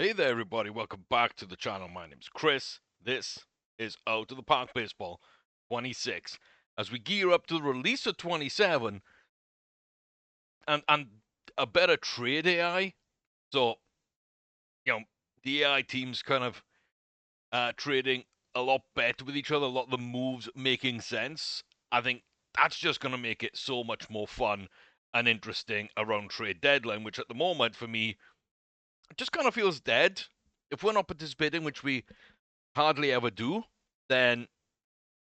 Hey there, everybody. Welcome back to the channel. My name's Chris. This is Out to the Park Baseball 26. As we gear up to the release of 27 and a better trade AI. So, the AI team's kind of trading a lot better with each other, a lot of the moves making sense. I think that's just going to make it so much more fun and interesting around trade deadline, which at the moment, for me, just kind of feels dead. If we're not participating, which we hardly ever do, then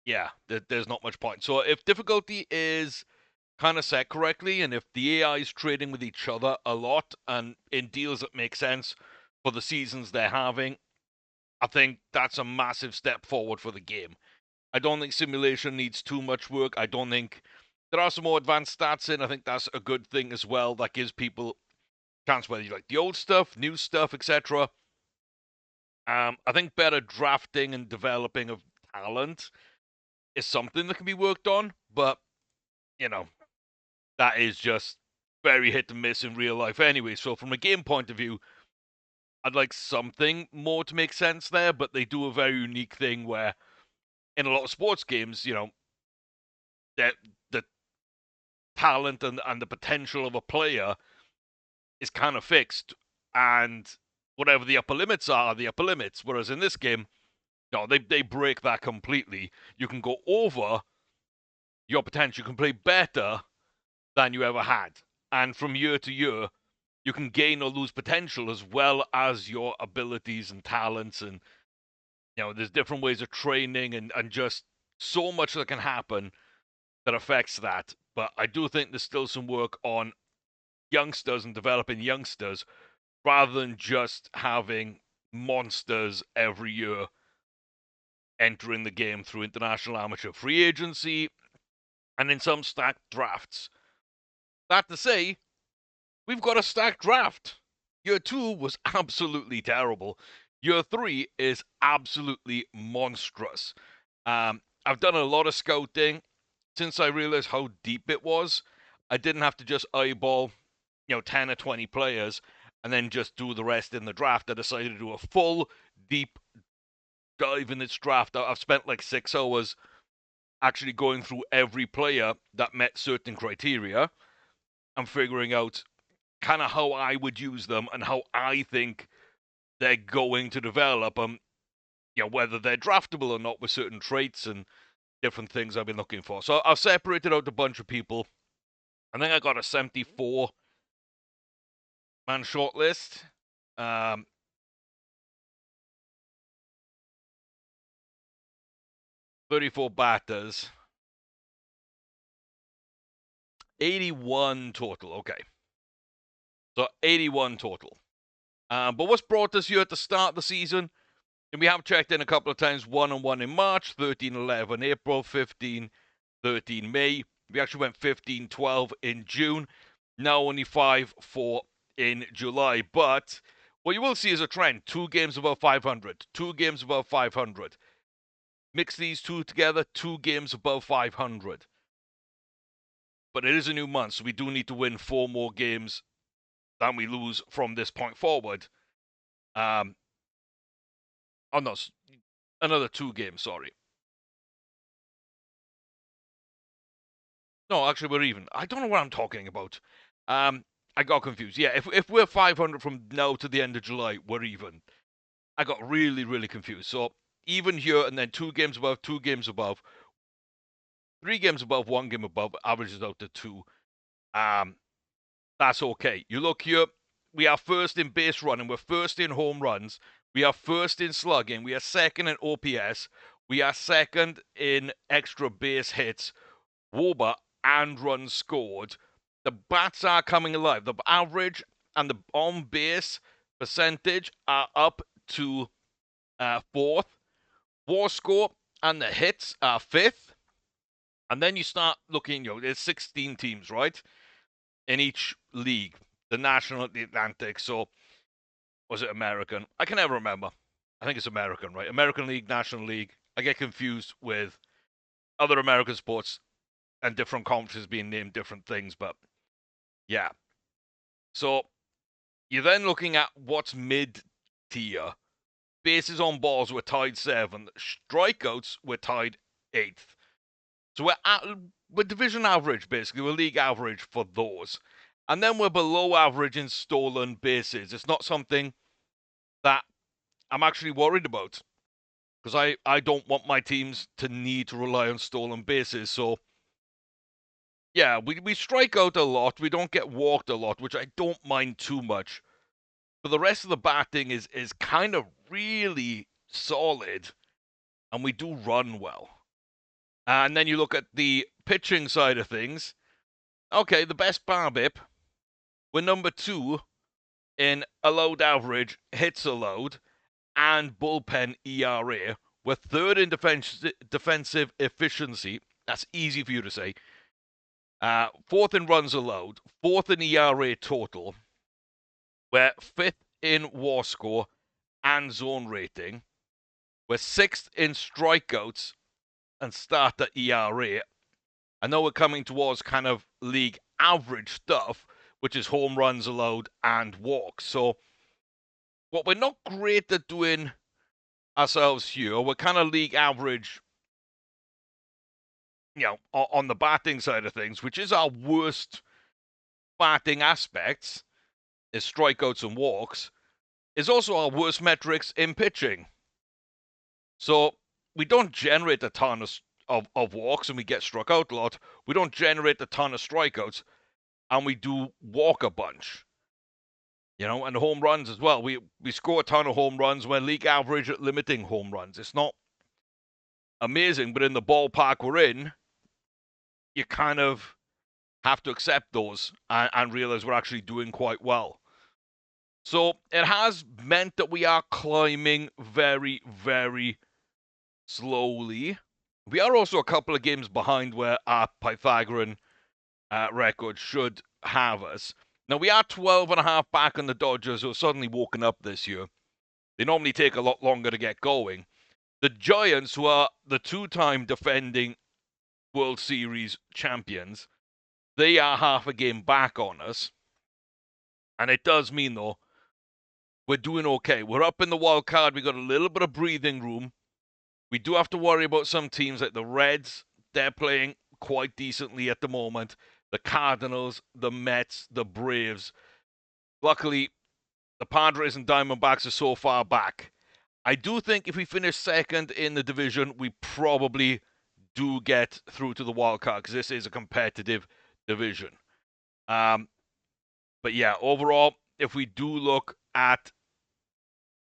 yeah, there's not much point. So if difficulty is kind of set correctly, and if the AI is trading with each other a lot and in deals that make sense for the seasons they're having, I think that's a massive step forward for the game. I don't think simulation needs too much work. I don't think there are some more advanced stats in. I think that's a good thing as well. That gives people a chance whether you like the old stuff, new stuff, etc. I think better drafting and developing of talent is something that can be worked on, but you know, that is just very hit and miss in real life anyway. So from a game point of view, I'd like something more to make sense there, but they do a very unique thing where in a lot of sports games, that the talent and the potential of a player is kind of fixed, and whatever the upper limits are the upper limits. Whereas in this game, no, they break that completely. You can go over your potential, you can play better than you ever had. And from year to year, you can gain or lose potential as well as your abilities and talents. And, there's different ways of training and just so much that can happen that affects that. But I do think there's still some work on youngsters and developing youngsters rather than just having monsters every year entering the game through international amateur free agency and in some stacked drafts. That to say, we've got a stacked draft. Year 2 was absolutely terrible. Year 3 is absolutely monstrous. I've done a lot of scouting. Since I realized how deep it was, I didn't have to just eyeball, 10 or 20 players and then just do the rest in the draft. I decided to do a full, deep dive in this draft. I've spent like 6 hours actually going through every player that met certain criteria and figuring out kind of how I would use them and how I think they're going to develop whether they're draftable or not with certain traits and different things I've been looking for. So I've separated out a bunch of people. I think I got a 74 man shortlist. 34 batters. 81 total. Okay. So 81 total. But what's brought us here at the start of the season, and we have checked in a couple of times, 1-1 in March, 13-11 April, 15-13 May. We actually went 15-12 in June. Now only 5-4 in July. But what you will see is a trend. 2 games above 500. 2 games above 500. Mix these two together, 2 games above 500. But it is a new month, so we do need to win 4 more games than we lose from this point forward. Oh no, another 2 games, sorry. No, actually, we're even. I don't know what I'm talking about. I got confused. Yeah, if we're 500 from now to the end of July, we're even. I got really, really confused. So even here, and then 2 games above, 2 games above, 3 games above, 1 game above, averages out to 2. That's okay. You look here, we are first in base running, we're first in home runs, we are first in slugging, we are second in OPS, we are second in extra base hits, WOBA, and runs scored. The bats are coming alive. The average and the on base percentage are up to 4th. WAR score and the hits are 5th. And then you start looking, there's 16 teams, right? In each league. The National, the Atlantic. So, was it American? I can never remember. I think it's American, right? American League, National League. I get confused with other American sports and different conferences being named different things, but yeah. So you're then looking at what's mid tier. Bases on balls, we're tied 7th. Strikeouts, we're tied 8th. So we're division average, basically. We're league average for those. And then we're below average in stolen bases. It's not something that I'm actually worried about, because I don't want my teams to need to rely on stolen bases. So, yeah, we strike out a lot. We don't get walked a lot, which I don't mind too much. But the rest of the batting is kind of really solid, and we do run well. And then you look at the pitching side of things. Okay, the best BABIP. We're number 2 in allowed average, hits allowed, and bullpen ERA. We're 3rd in defensive efficiency. That's easy for you to say. 4th in runs allowed, 4th in ERA total. We're 5th in WAR score and zone rating. We're 6th in strikeouts and starter ERA. I know we're coming towards kind of league average stuff, which is home runs allowed and walks. So, what we're not great at doing ourselves here, we're kind of league average, on the batting side of things, which is our worst batting aspects, is strikeouts and walks, is also our worst metrics in pitching. So we don't generate a ton of walks and we get struck out a lot. We don't generate a ton of strikeouts and we do walk a bunch. And home runs as well. We score a ton of home runs. We're league average at limiting home runs. It's not amazing, but in the ballpark we're in, you kind of have to accept those and realize we're actually doing quite well. So it has meant that we are climbing very, very slowly. We are also a couple of games behind where our Pythagorean record should have us. Now, we are 12.5 back on the Dodgers, who are suddenly woken up this year. They normally take a lot longer to get going. The Giants, who are the 2-time defending World Series champions, they are half a game back on us. And it does mean, though, we're doing okay. We're up in the wild card. We got a little bit of breathing room. We do have to worry about some teams like the Reds. They're playing quite decently at the moment. The Cardinals, the Mets, the Braves. Luckily, the Padres and Diamondbacks are so far back. I do think if we finish second in the division, we probably do get through to the wild card, because this is a competitive division. But yeah, overall, if we do look at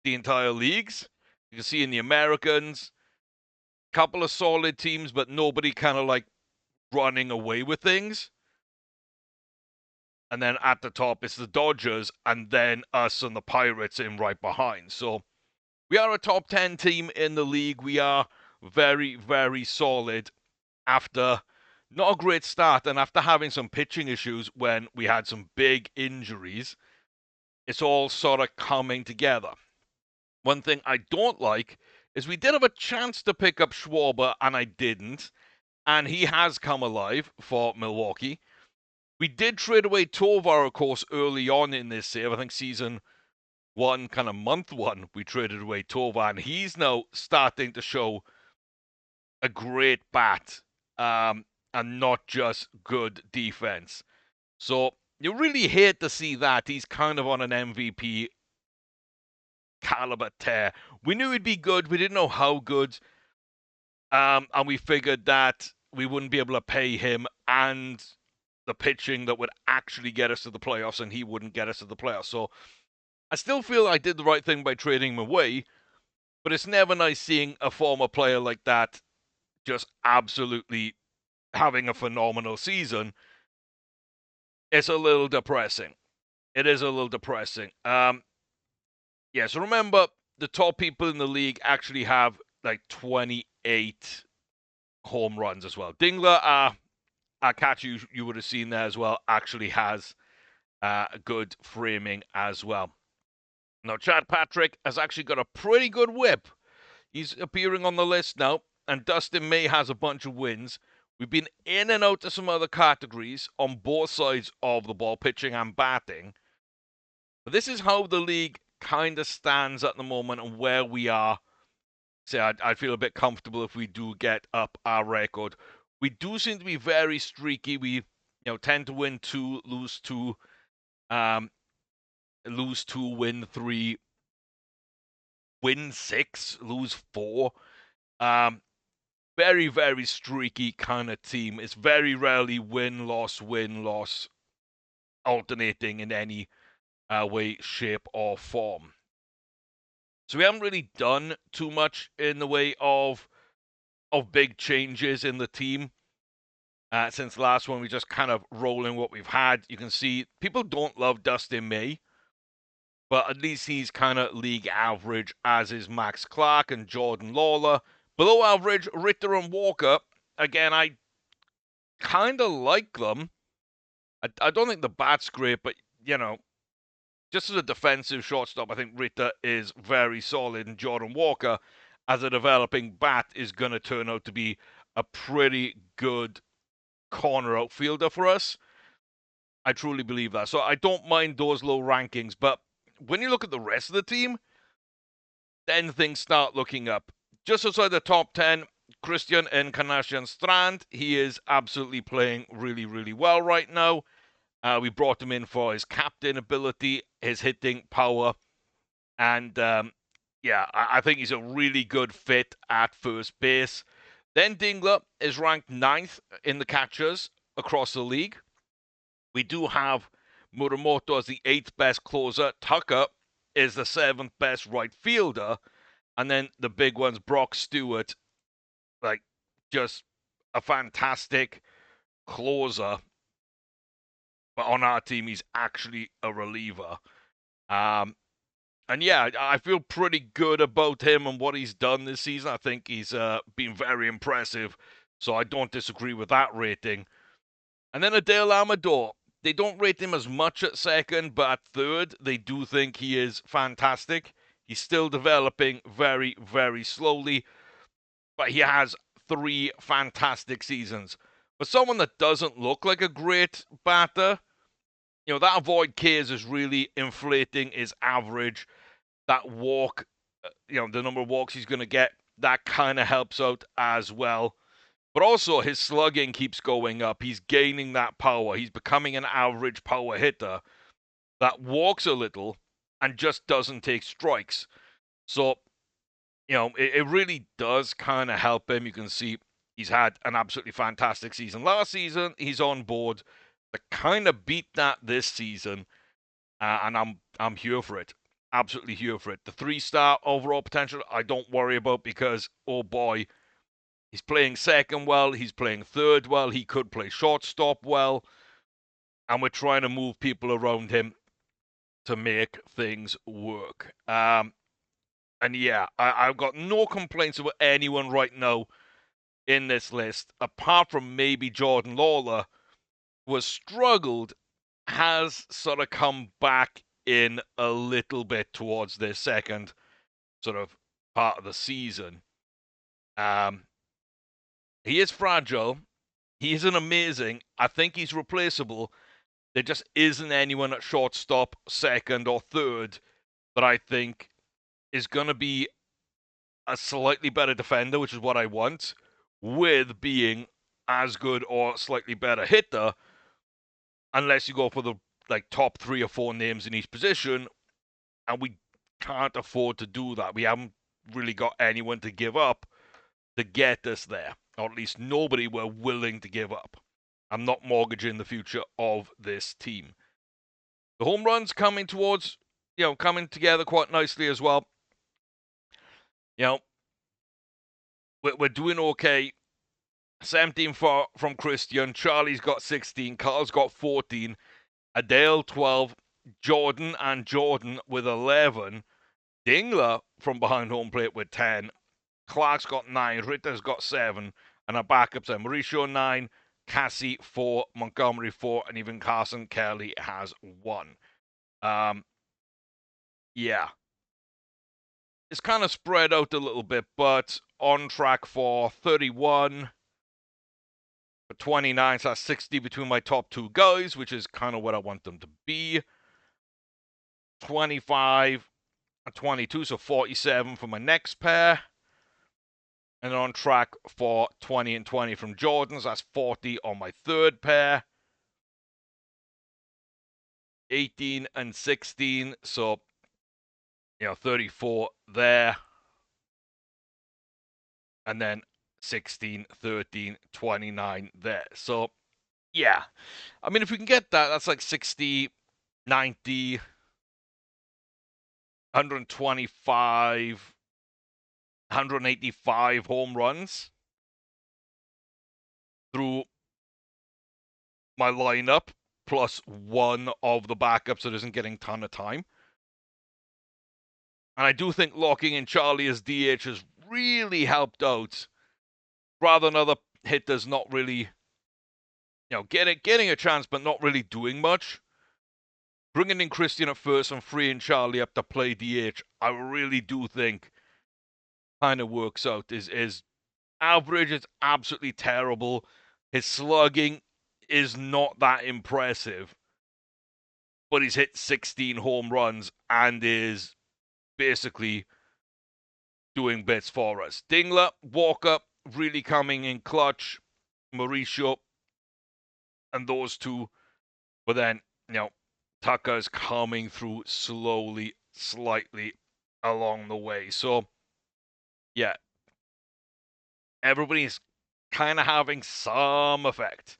the entire leagues, you can see in the Americans, a couple of solid teams, but nobody kind of like running away with things. And then at the top, it's the Dodgers, and then us and the Pirates in right behind. So we are a top 10 team in the league. We are very, very solid after not a great start, and after having some pitching issues when we had some big injuries. It's all sort of coming together. One thing I don't like is we did have a chance to pick up Schwarber, and I didn't. And he has come alive for Milwaukee. We did trade away Tovar, of course, early on in this save. I think season 1, kind of month 1, we traded away Tovar, and he's now starting to show a great bat, and not just good defense. So you really hate to see that. He's kind of on an MVP caliber tear. We knew he'd be good. We didn't know how good. And we figured that we wouldn't be able to pay him and the pitching that would actually get us to the playoffs, and he wouldn't get us to the playoffs. So I still feel I did the right thing by trading him away, but it's never nice seeing a former player like that just absolutely having a phenomenal season. It's a little depressing. It is a little depressing. Yeah, so remember, the top people in the league actually have like 28 home runs as well. Dingler, our catcher you would have seen there as well, actually has a good framing as well. Now, Chad Patrick has actually got a pretty good whip. He's appearing on the list now, and Dustin May has a bunch of wins. We've been in and out of some other categories on both sides of the ball, pitching and batting. But this is how the league kind of stands at the moment and where we are, say, I'd feel a bit comfortable if we do get up our record. We do seem to be very streaky. We, tend to win 2, lose 2, lose 2, win 3, win 6, lose 4. Very, very streaky kind of team. It's very rarely win, loss, alternating in any way, shape, or form. So we haven't really done too much in the way of big changes in the team since the last one. We just kind of rolling what we've had. You can see people don't love Dustin May, but at least he's kind of league average, as is Max Clark and Jordan Lawler. Below average, Ritter and Walker. Again, I kind of like them. I don't think the bat's great, but, just as a defensive shortstop, I think Ritter is very solid, and Jordan Walker, as a developing bat, is going to turn out to be a pretty good corner outfielder for us. I truly believe that. So I don't mind those low rankings, but when you look at the rest of the team, then things start looking up. Just outside the top 10, Christian Encarnacion Strand. He is absolutely playing really, really well right now. We brought him in for his captain ability, his hitting power, and I think he's a really good fit at first base. Then Dingler is ranked 9th in the catchers across the league. We do have Muramoto as the 8th best closer. Tucker is the 7th best right fielder. And then the big ones, Brock Stewart, like just a fantastic closer. But on our team, he's actually a reliever. And yeah, I feel pretty good about him and what he's done this season. I think he's been very impressive. So I don't disagree with that rating. And then Adele Amador. They don't rate him as much at second, but at third, they do think he is fantastic. He's still developing very, very slowly, but he has 3 fantastic seasons. But someone that doesn't look like a great batter, that avoid Ks is really inflating his average. That walk, the number of walks he's going to get, that kind of helps out as well. But also, his slugging keeps going up. He's gaining that power. He's becoming an average power hitter that walks a little and just doesn't take strikes. So, it really does kind of help him. You can see he's had an absolutely fantastic season. Last season, he's on board to kind of beat that this season, and I'm here for it. Absolutely here for it. The 3-star overall potential, I don't worry about because, oh boy, he's playing second well. He's playing third well. He could play shortstop well. And we're trying to move people around him to make things work. And yeah, I've got no complaints about anyone right now in this list, apart from maybe Jordan Lawler, who has struggled, has sort of come back in a little bit towards this second sort of part of the season. He is fragile. He isn't amazing. I think he's replaceable. There just isn't anyone at shortstop, second, or third that I think is going to be a slightly better defender, which is what I want, with being as good or slightly better hitter, unless you go for the top 3 or 4 names in each position, and we can't afford to do that. We haven't really got anyone to give up to get us there, or at least nobody we're willing to give up. I'm not mortgaging the future of this team. The home runs coming together quite nicely as well. We're doing okay. 17 from Christian. Charlie's got 16. Carl's got 14. Adele 12. Jordan with 11. Dingler from behind home plate with 10. Clark's got 9. Ritter's got 7. And our backups are Mauricio 9. Cassie 4. Montgomery 4. And even Carson Kelly has 1. Yeah. It's kind of spread out a little bit, but on track for 31. For 29, so that's 60 between my top 2 guys, which is kind of what I want them to be. 25, 22, so 47 for my next pair. And on track for 20 and 20 from Jordan's. That's 40 on my third pair. 18 and 16, so 34 there. And then 16, 13, 29 there. So, yeah. I mean, if we can get that, that's like 60, 90, 125, 185 home runs through my lineup, plus one of the backups that isn't getting a ton of time. And I do think locking in Charlie as DH has really helped out. Rather than other hitters not really, getting a chance but not really doing much. Bringing in Christian at first and freeing Charlie up to play DH, I really do think kind of works out. His average is absolutely terrible. His slugging is not that impressive. But he's hit 16 home runs and is basically doing bits for us. Dingler, Walker, really coming in clutch. Mauricio, and those two. But then, Tucker's coming through slowly, slightly along the way. So, yeah, everybody's kind of having some effect.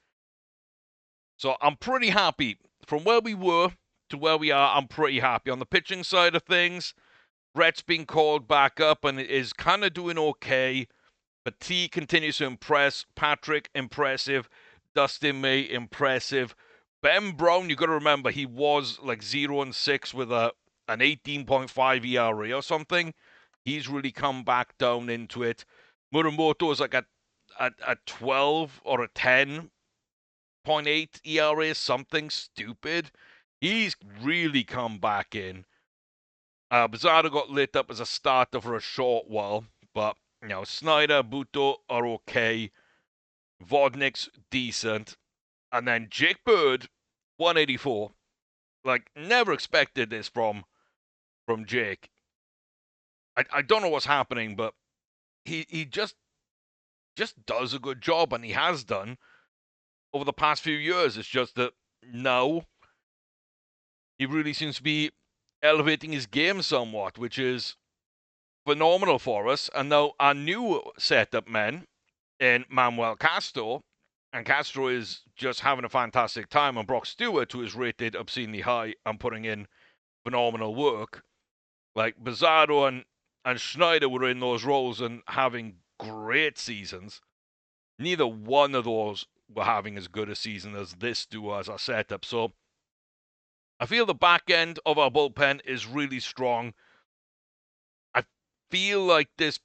So I'm pretty happy. From where we were to where we are, I'm pretty happy. On the pitching side of things, Brett's been called back up and is kind of doing okay. But T continues to impress. Patrick, impressive. Dustin May, impressive. Ben Brown, you got to remember, he was like 0-6 with an 18.5 ERA or something. He's really come back down into it. Muramoto is like a 12 or a 10.8 ERA, something stupid. He's really come back in. Bizzardo got lit up as a starter for a short while, but Snyder, Buto are okay. Vodnik's decent. And then Jake Bird, 184. Like, never expected this from Jake. I don't know what's happening, but he just does a good job, and he has done over the past few years. It's just that now he really seems to be elevating his game somewhat, which is phenomenal for us. And now our new setup men in Manuel Castro, and Castro is just having a fantastic time, and Brock Stewart, who is rated obscenely high and putting in phenomenal work. Like Bizzardo and Schneider were in those roles and having great seasons. Neither one of those were having as good a season as this duo as our setup. So I feel the back end of our bullpen is really strong. I feel like this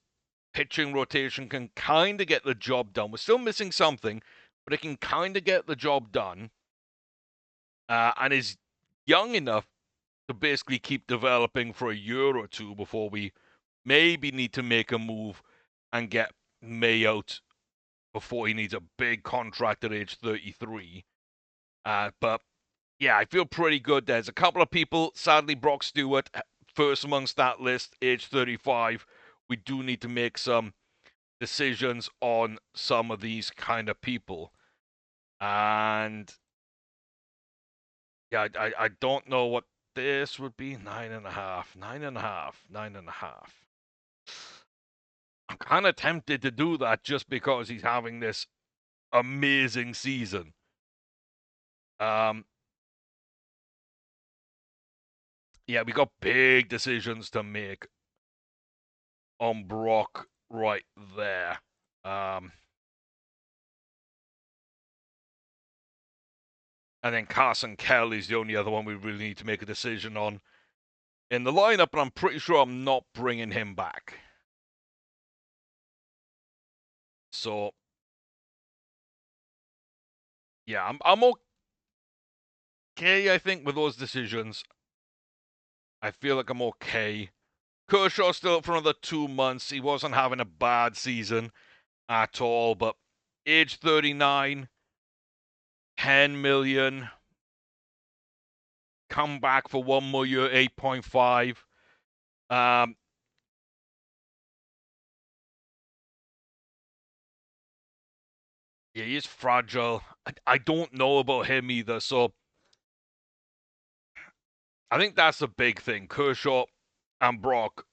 pitching rotation can kind of get the job done. We're still missing something, but it can kind of get the job done. And is young enough to basically keep developing for a year or two before we maybe need to make a move and get May out before he needs a big contract at age 33. But yeah, I feel pretty good. There's a couple of people, sadly, Brock Stewart, first amongst that list, age 35. We do need to make some decisions on some of these kind of people. And yeah, I don't know what this would be. 9.5, 9.5, 9.5. I'm kind of tempted to do that just because he's having this amazing season. Yeah, we got big decisions to make on Brock right there. And then Carson Kelly's the only other one we really need to make a decision on in the lineup, and I'm pretty sure I'm not bringing him back. So, yeah, I'm okay, I think, with those decisions. I feel like I'm okay. Kershaw's still up for another 2 months. He wasn't having a bad season at all, but age 39, 10 million, come back for one more year, 8.5. Um, yeah, he's fragile. I don't know about him either, so I think that's the big thing. Kershaw and Brock,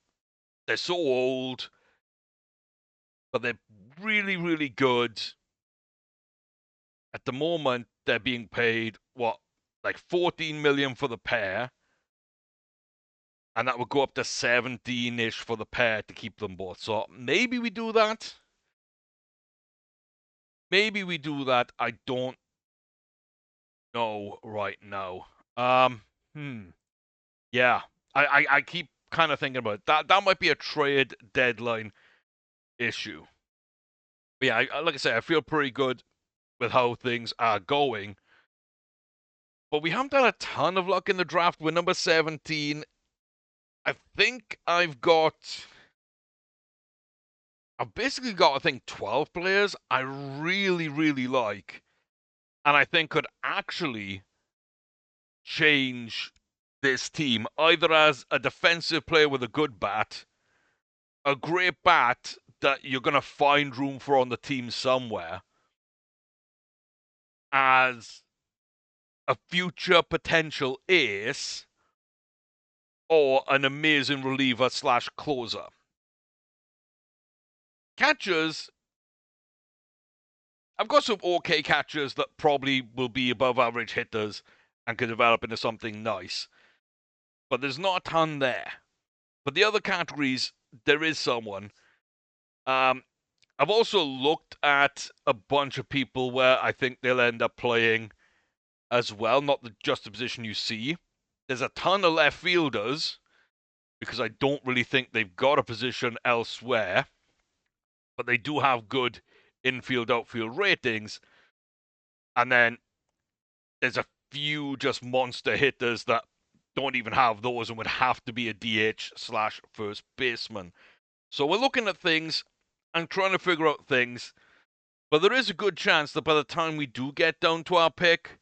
they're so old, but they're really, really good. At the moment, they're being paid what, like 14 million for the pair, and that would go up to 17-ish for the pair to keep them both. So maybe we do that. Maybe we do that. I don't know right now. Hmm. Yeah. I keep kind of thinking about it. That might be a trade deadline issue. But yeah, like I say, I feel pretty good with how things are going. But we haven't had a ton of luck in the draft. We're number 17. I think I've basically got, I think, 12 players I really, really like, and I think could actually change this team, either as a defensive player with a good bat, a great bat that you're going to find room for on the team somewhere, as a future potential ace, or an amazing reliever slash closer. Catchers, I've got some okay catchers that probably will be above average hitters and could develop into something nice, but there's not a ton there. But the other categories, there is someone. Um, I've also looked at a bunch of people where I think they'll end up playing as well, not just the position you see. There's a ton of left fielders because I don't really think they've got a position elsewhere, but they do have good infield outfield ratings. And then there's a few just monster hitters that don't even have those and would have to be a DH slash first baseman. So we're looking at things and trying to figure out things, but there is a good chance that by the time we do get down to our pick,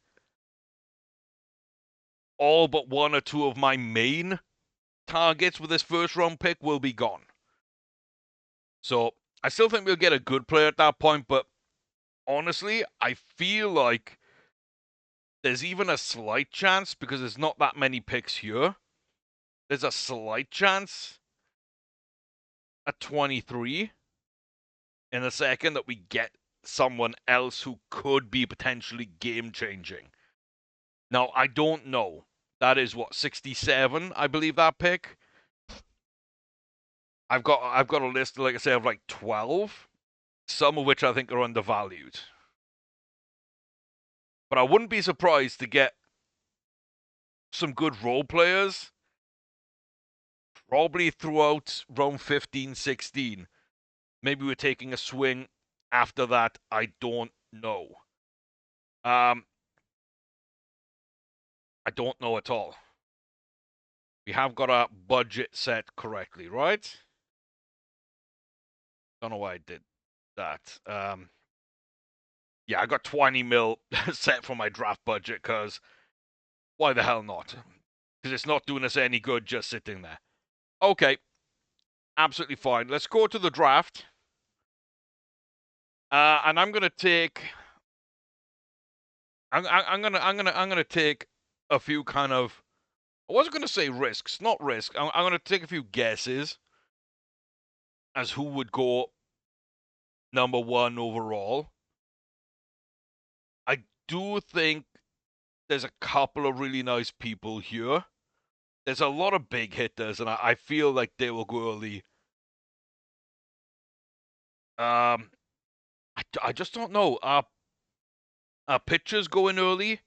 all but one or two of my main targets with this first round pick will be gone. So I still think we'll get a good player at that point, but honestly, I feel like there's even a slight chance, because there's not that many picks here, there's a slight chance at 23 in a second that we get someone else who could be potentially game changing. Now, I don't know. That is what, 67, I believe, that pick. I've got a list, like I say, of like 12, some of which I think are undervalued. But I wouldn't be surprised to get some good role players probably throughout round 15, 16. Maybe we're taking a swing after that. I don't know. I don't know at all. We have got our budget set correctly, right? Don't know why I did that. Yeah, I got 20 mil set for my draft budget, because why the hell not? Because it's not doing us any good just sitting there. Okay, absolutely fine. Let's go to the draft. And I'm gonna take. I'm gonna take a few kind of. I wasn't gonna say risks, not risk. I'm gonna take a few guesses as who would go number one overall. I do think there's a couple of really nice people here. There's a lot of big hitters, and I feel like they will go early. I just don't know. Are pitchers going early?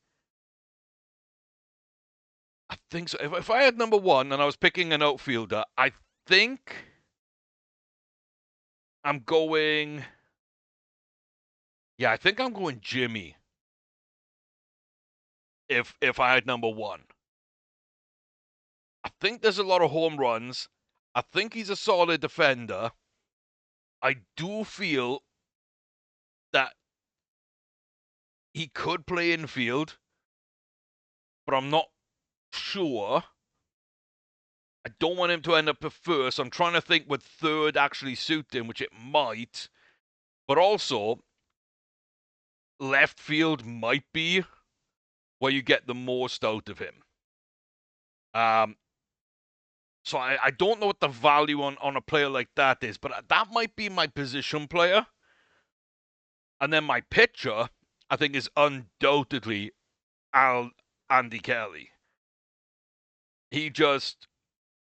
I think so. If I had number one and I was picking an outfielder, I think I'm going. Yeah, I think I'm going Jimmy. If I had number one, I think there's a lot of home runs. I think he's a solid defender. I do feel that he could play infield, but I'm not sure. I don't want him to end up at first. I'm trying to think would third actually suit him, which it might. But also, left field might be where you get the most out of him. So I don't know what the value on a player like that is, but that might be my position player. And then my pitcher, I think, is undoubtedly Andy Kelly. He just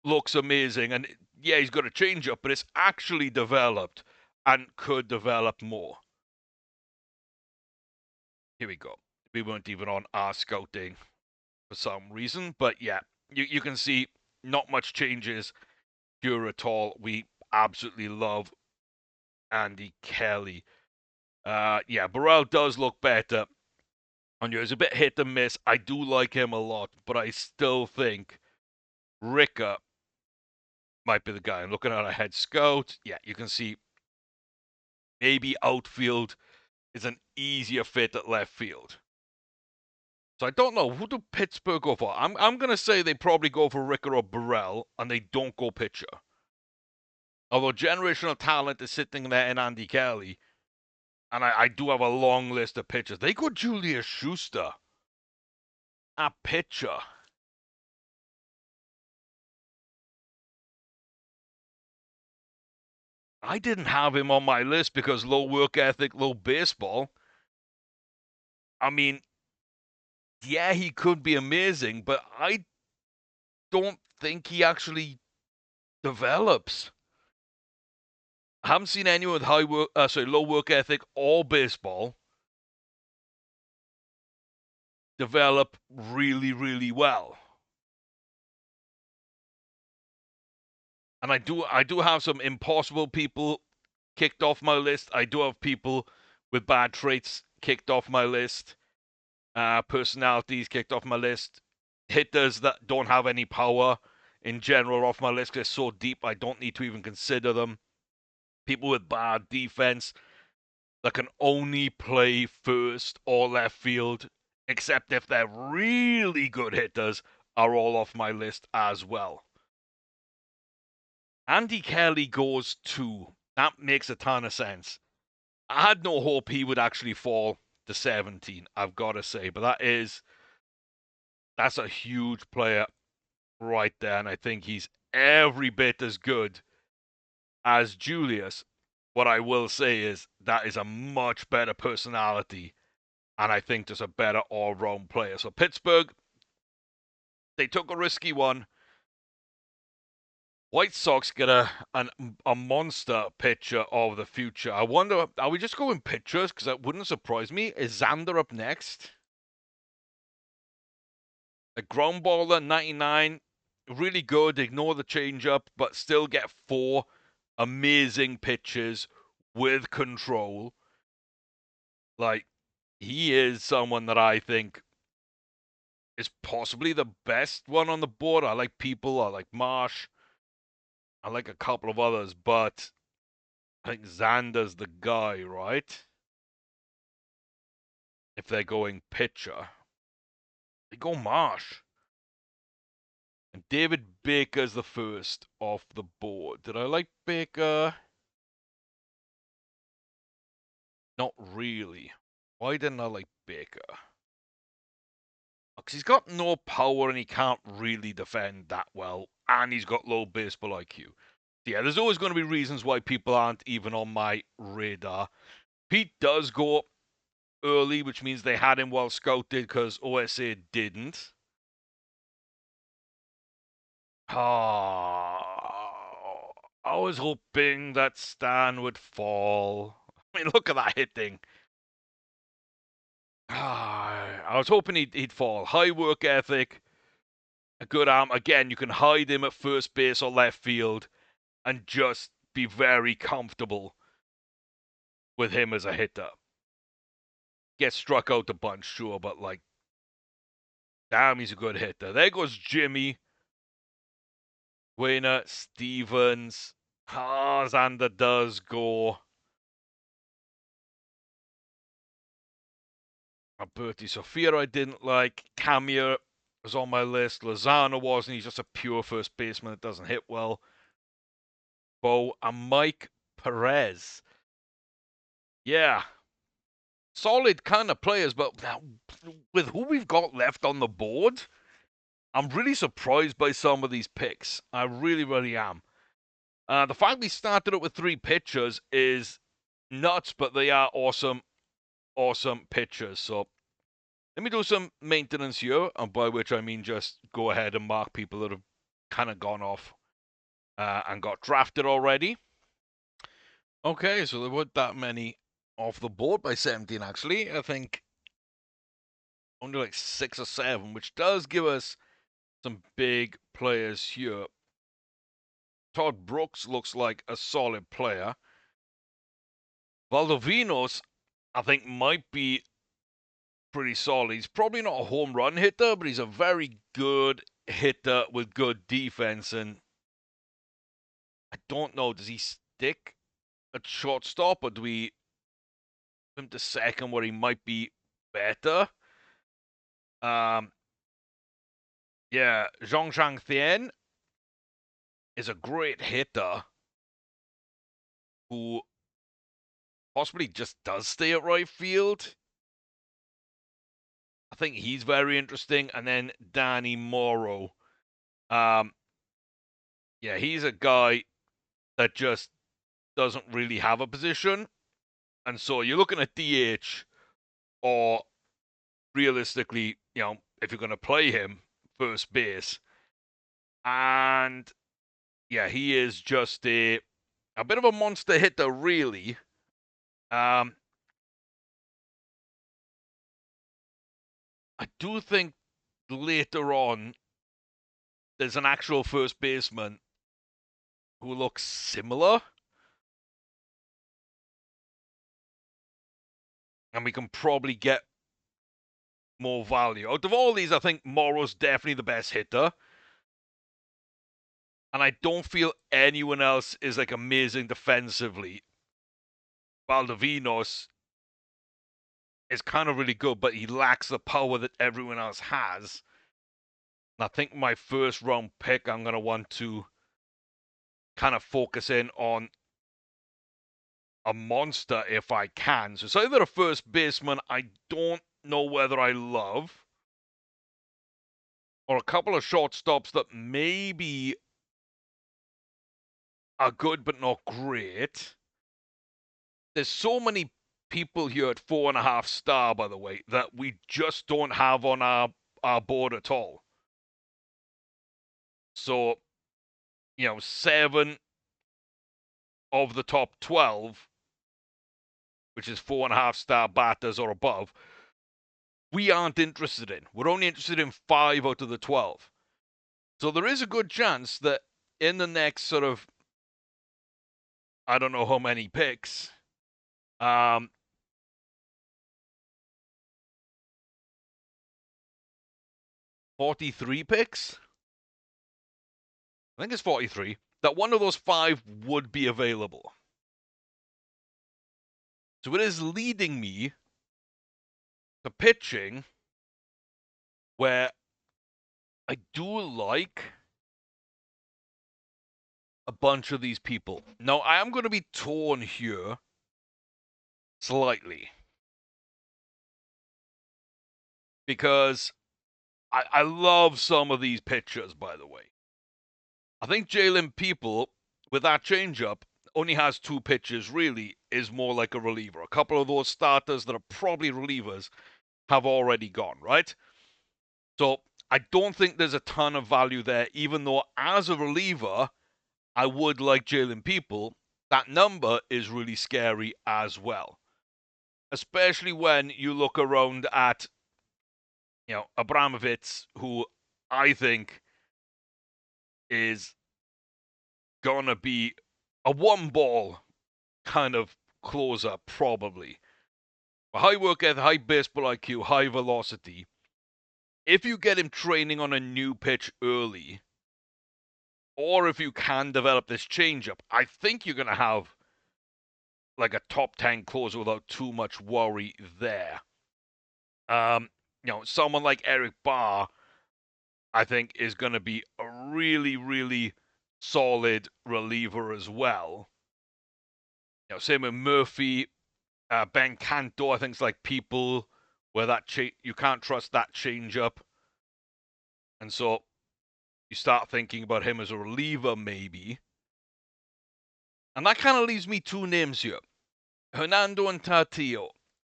looks amazing. And yeah, he's got a changeup, but it's actually developed and could develop more. Here we go. We weren't even on our scouting for some reason, but yeah, you can see not much changes here at all. We absolutely love Andy Kelly. Yeah, Burrell does look better. And it's a bit hit and miss. I do like him a lot, but I still think Ricker might be the guy. I'm looking at a head scout. Yeah, you can see maybe outfield is an easier fit at left field. So I don't know. Who do Pittsburgh go for? I'm going to say they probably go for Ricker or Burrell, and they don't go pitcher. Although generational talent is sitting there in Andy Kelly, and I do have a long list of pitchers. They go Julius Schuster at pitcher. I didn't have him on my list because low work ethic, low baseball. I mean, yeah, he could be amazing, but I don't think he actually develops. I haven't seen anyone with low work ethic or baseball develop really, really well. And I do have some impossible people kicked off my list. I do have people with bad traits kicked off my list. Personalities kicked off my list. Hitters that don't have any power in general off my list because they're so deep I don't need to even consider them. People with bad defense that can only play first or left field, except if they're really good hitters, are all off my list as well. Andy Kelly goes 2. That makes a ton of sense. I had no hope he would actually fall to 17, I've got to say, but that's a huge player right there, and I think he's every bit as good as Julius. What I will say is that is a much better personality, and I think just a better all-round player. So Pittsburgh, they took a risky one. White Sox get a monster pitcher of the future. I wonder, are we just going pitchers? Because that wouldn't surprise me. Is Xander up next? A ground baller, 99. Really good. Ignore the changeup, but still get 4 amazing pitches with control. Like, he is someone that I think is possibly the best one on the board. I like people. I like Marsh. I like a couple of others, but I think Xander's the guy, right? If they're going pitcher, they go Marsh. And David Baker's the first off the board. Did I like Baker? Not really. Why didn't I like Baker? Because he's got no power and he can't really defend that well. And he's got low baseball IQ. Yeah, there's always going to be reasons why people aren't even on my radar. Pete does go early, which means they had him well scouted because OSA didn't. Oh, I was hoping that Stan would fall. I mean, look at that hitting. I was hoping he'd fall. High work ethic, a good arm. Again, you can hide him at first base or left field and just be very comfortable with him as a hitter. Get struck out a bunch, sure, but like, damn, he's a good hitter. There goes Jimmy. Wayner, Stevens. Xander does go. Alberti Sophia I didn't like. Cameo was on my list. Lozano wasn't. He's just a pure first baseman that doesn't hit well. Bo and Mike Perez. Yeah, solid kind of players, but with who we've got left on the board, I'm really surprised by some of these picks. I really, really am. The fact we started it with 3 pitchers is nuts, but they are awesome, awesome pitchers. So let me do some maintenance here, and by which I mean just go ahead and mark people that have kind of gone off and got drafted already. Okay, so there weren't that many off the board by 17, actually. I think only like 6 or 7, which does give us some big players here. Todd Brooks looks like a solid player. Valdovinos, I think, might be pretty solid. He's probably not a home run hitter, but he's a very good hitter with good defense. And I don't know, does he stick at shortstop, or do we put him to second where he might be better? Yeah, Zhongshang Thien is a great hitter who possibly just does stay at right field. I think he's very interesting. And then Danny Morrow. Yeah, he's a guy that just doesn't really have a position. And so you're looking at DH, or realistically, if you're going to play him, first base. And yeah, he is just a bit of a monster hitter, really. I do think later on there's an actual first baseman who looks similar, and we can probably get more value. Out of all these, I think Morrow's definitely the best hitter. And I don't feel anyone else is like amazing defensively. Valdovinos is kind of really good, but he lacks the power that everyone else has. And I think my first round pick, I'm going to want to kind of focus in on a monster if I can. So it's either a first baseman I don't know whether I love, or a couple of shortstops that maybe are good but not great. There's so many people here at 4.5 star, by the way, that we just don't have on our board at all. So, 7 of the top 12, which is 4.5 star batters or above, we aren't interested in. We're only interested in 5 out of the 12. So there is a good chance that in the next sort of, I don't know how many picks, 43 picks? I think it's 43. That one of those 5 would be available. So it is leading me to pitching where I do like a bunch of these people. Now, I am going to be torn here slightly because I love some of these pitchers, by the way. I think Jalen People, with that changeup, only has 2 pitches, really, is more like a reliever. A couple of those starters that are probably relievers have already gone, right? So I don't think there's a ton of value there, even though as a reliever, I would like Jalen People. That number is really scary as well. Especially when you look around at, Abramovich, who I think is going to be a 1-ball kind of closer, probably. A high work ethic, high baseball IQ, high velocity. If you get him training on a new pitch early, or if you can develop this changeup, I think you're going to have like a top 10 closer without too much worry there. Someone like Eric Barr I think is going to be a really, really solid reliever as well. Same with Murphy, Ben Canto. I think it's like people where you can't trust that changeup, and so you start thinking about him as a reliever maybe. And that kind of leaves me two names here: Hernando and Tatillo.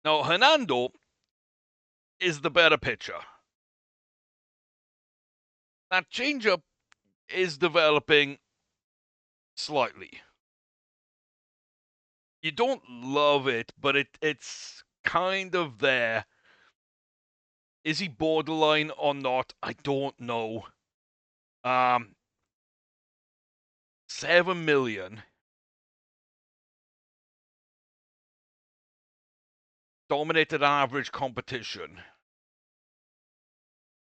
Now, Hernando is the better pitcher. That changeup is developing slightly. You don't love it, but it's kind of there. Is he borderline or not? I don't know. 7 million. Dominated average competition.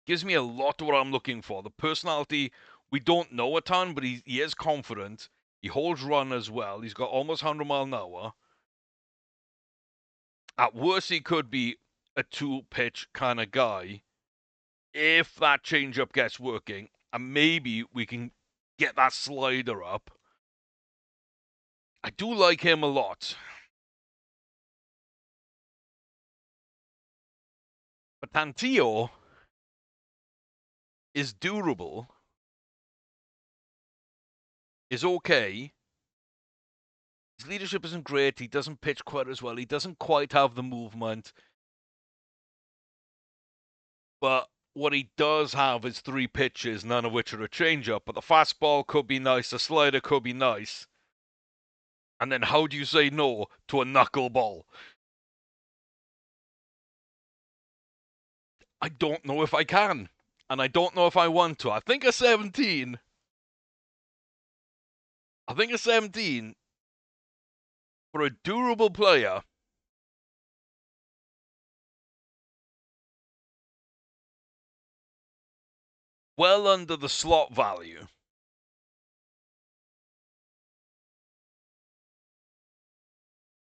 Gives me a lot of what I'm looking for. The personality, we don't know a ton, but he is confident. He holds run as well. He's got almost 100 mile an hour. At worst, he could be a two-pitch kind of guy if that changeup gets working, and maybe we can get that slider up. I do like him a lot. But Tantillo is durable, is okay. His leadership isn't great. He doesn't pitch quite as well. He doesn't quite have the movement. But what he does have is 3 pitches, none of which are a changeup. But the fastball could be nice. The slider could be nice. And then how do you say no to a knuckleball? I don't know if I can. And I don't know if I want to. I think a 17 for a durable player well under the slot value.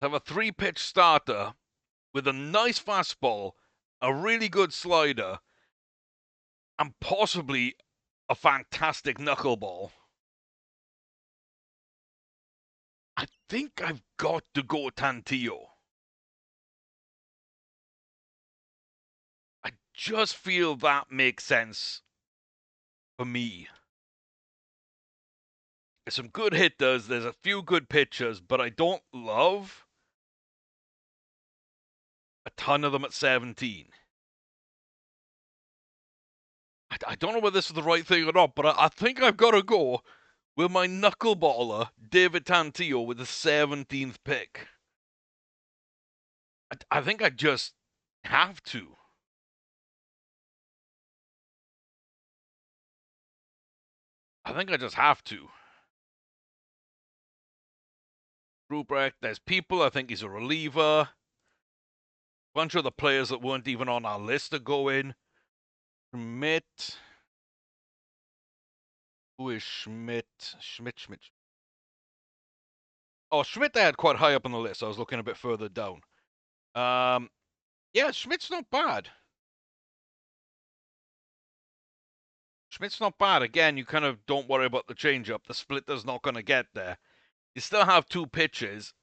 Have a 3-pitch starter with a nice fastball, a really good slider, and possibly a fantastic knuckleball. I think I've got to go Tantillo. I just feel that makes sense for me. There's some good hitters, there's a few good pitchers, but I don't love a ton of them at 17. I don't know whether this is the right thing or not, but I think I've got to go with my knuckleballer, David Tantillo, with the 17th pick. I think I just have to. I think I just have to. Ruprecht, there's people. I think he's a reliever. A bunch of the players that weren't even on our list to go in. Schmidt. Who is Schmidt? Schmidt. Oh, Schmidt I had quite high up on the list. I was looking a bit further down. Yeah, Schmidt's not bad. Schmidt's not bad. Again, you kind of don't worry about the changeup. The splitter's not going to get there. You still have 2 pitches.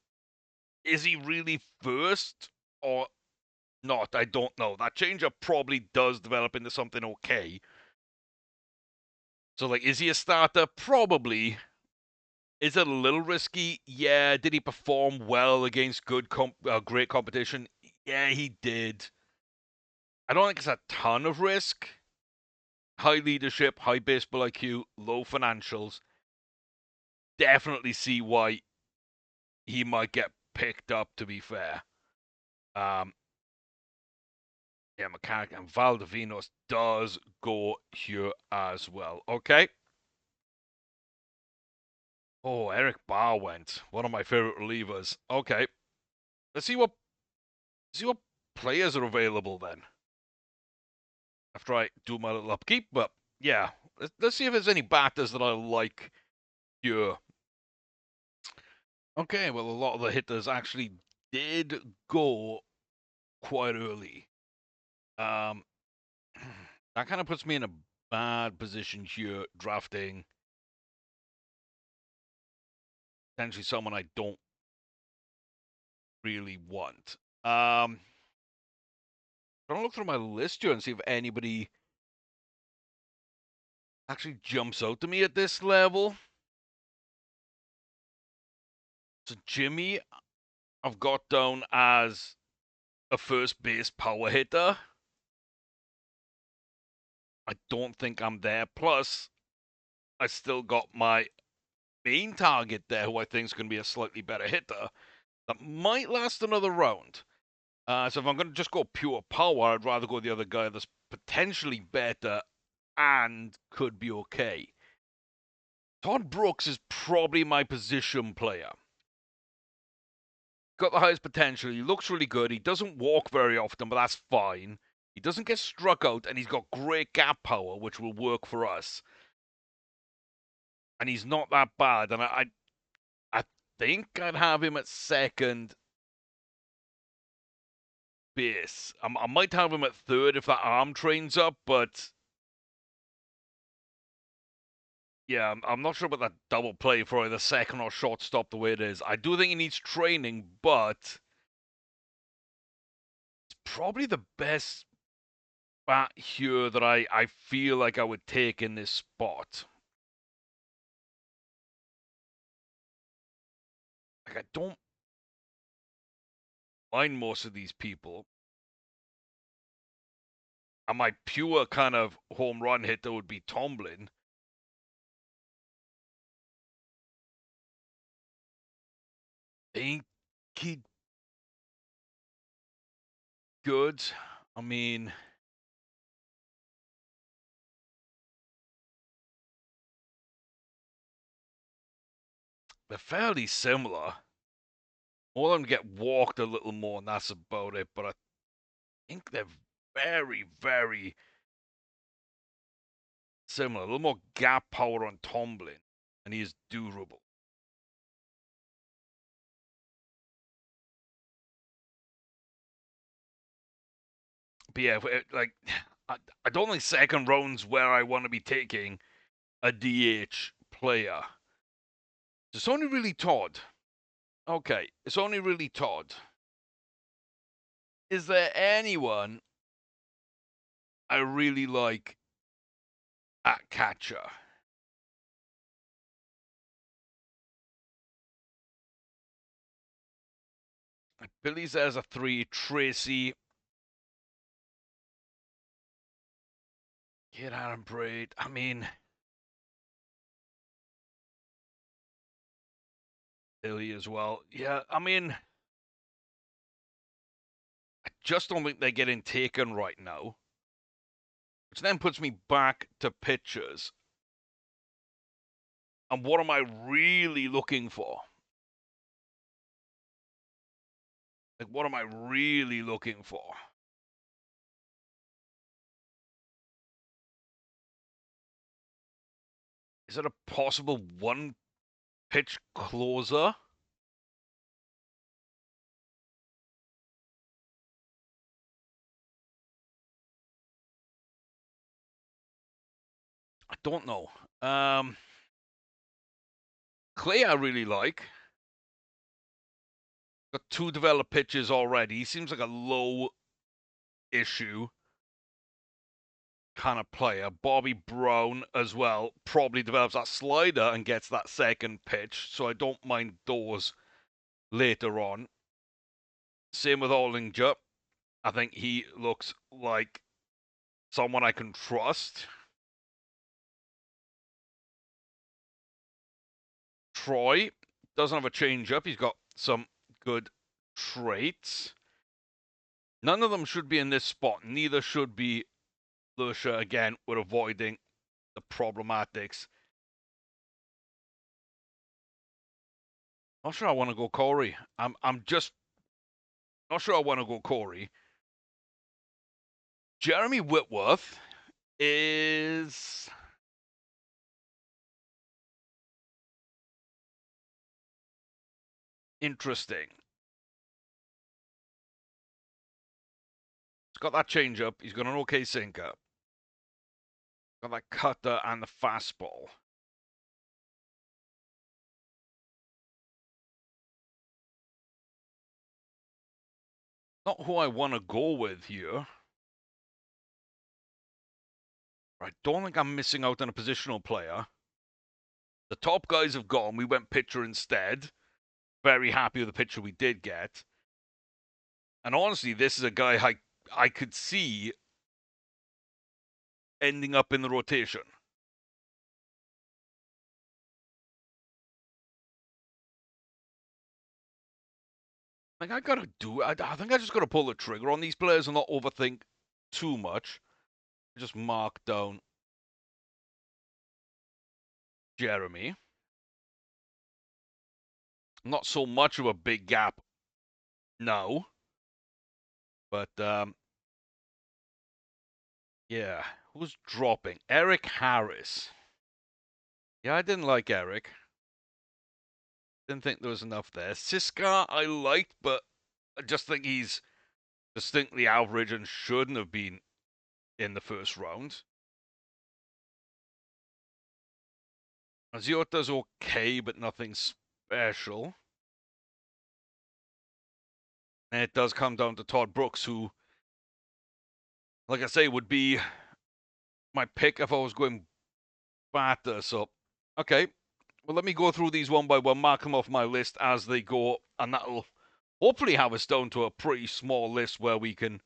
Is he really first or not? I don't know. That changeup probably does develop into something okay. So, is he a starter? Probably. Is it a little risky? Yeah. Did he perform well against great competition? Yeah, he did. I don't think it's a ton of risk. High leadership, high baseball IQ, low financials. Definitely see why he might get picked up, to be fair. Yeah, Mechanic and Valdivinos does go here as well. Okay. Oh, Eric Barr went. One of my favorite relievers. Okay. Let's see what players are available then. After I do my little upkeep, but yeah. Let's see if there's any batters that I like here. Okay, well, a lot of the hitters actually did go quite early. That kind of puts me in bad position here, drafting potentially someone I don't really want. I'm trying to look through my list here and see if anybody actually jumps out to me at this level. So Jimmy, I've got down as a first base power hitter. I don't think I'm there. Plus, I still got my main target there, who I think is going to be a slightly better hitter. That might last another round. So if I'm going to just go pure power, I'd rather go the other guy that's potentially better and could be okay. Todd Brooks is probably my position player. Got the highest potential. He looks really good. He doesn't walk very often, but that's fine. He doesn't get struck out, and he's got great gap power, which will work for us. And he's not that bad. And I think I'd have him at second base. I might have him at third if that arm trains up, but yeah, I'm not sure about that double play for either second or shortstop the way it is. I do think he needs training, but it's probably the best bat here that I feel like I would take in this spot. Like, I don't mind most of these people. And my pure kind of home run hitter would be Tomlin. Ain't he good? I mean, they're fairly similar. All of them get walked a little more, and that's about it. But I think they're very, very similar. A little more gap power on Tomlin, and he is durable. But yeah, like, I don't think second round's where I want to be taking a DH player. It's only really Todd. Okay, it's only really Todd. Is there anyone I really like at catcher? Billy's there's a 3. Tracy. Kid Aaron Braid. I mean, Billy as well. Yeah, I mean, I just don't think they're getting taken right now. Which then puts me back to pitchers. And what am I really looking for? Like, what am I really looking for? Is it a possible one pitch closer? I don't know. Clay, I really like. Got 2 developed pitches already. He seems like a low issue kind of player. Bobby Brown as well probably develops that slider and gets that second pitch, so I don't mind those later on. Same with Ollinger. I think he looks like someone I can trust. Troy doesn't have a changeup. He's got some good traits. None of them should be in this spot. Neither should be Lucia. Again, we're avoiding the problematics. Not sure I want to go Corey. I'm just not sure I want to go Corey. Jeremy Whitworth is interesting. He's got that changeup. He's got an okay sinker. Got that cutter and the fastball. Not who I want to go with here. I don't think I'm missing out on a positional player. The top guys have gone. We went pitcher instead. Very happy with the pitcher we did get. And honestly, this is a guy I could see ending up in the rotation. Like, I think I just gotta pull the trigger on these players and not overthink too much. Just mark down Jeremy. Not so much of a big gap now. But, yeah. Who's dropping? Eric Harris. Yeah, I didn't like Eric. Didn't think there was enough there. Siska I liked, but I just think he's distinctly average and shouldn't have been in the first round. Aziota's okay, but nothing special. And it does come down to Todd Brooks, who, like I say, would be my pick if I was going batter. So, okay. Well, let me go through these one by one, mark them off my list as they go, and that'll hopefully have us down to a pretty small list where we can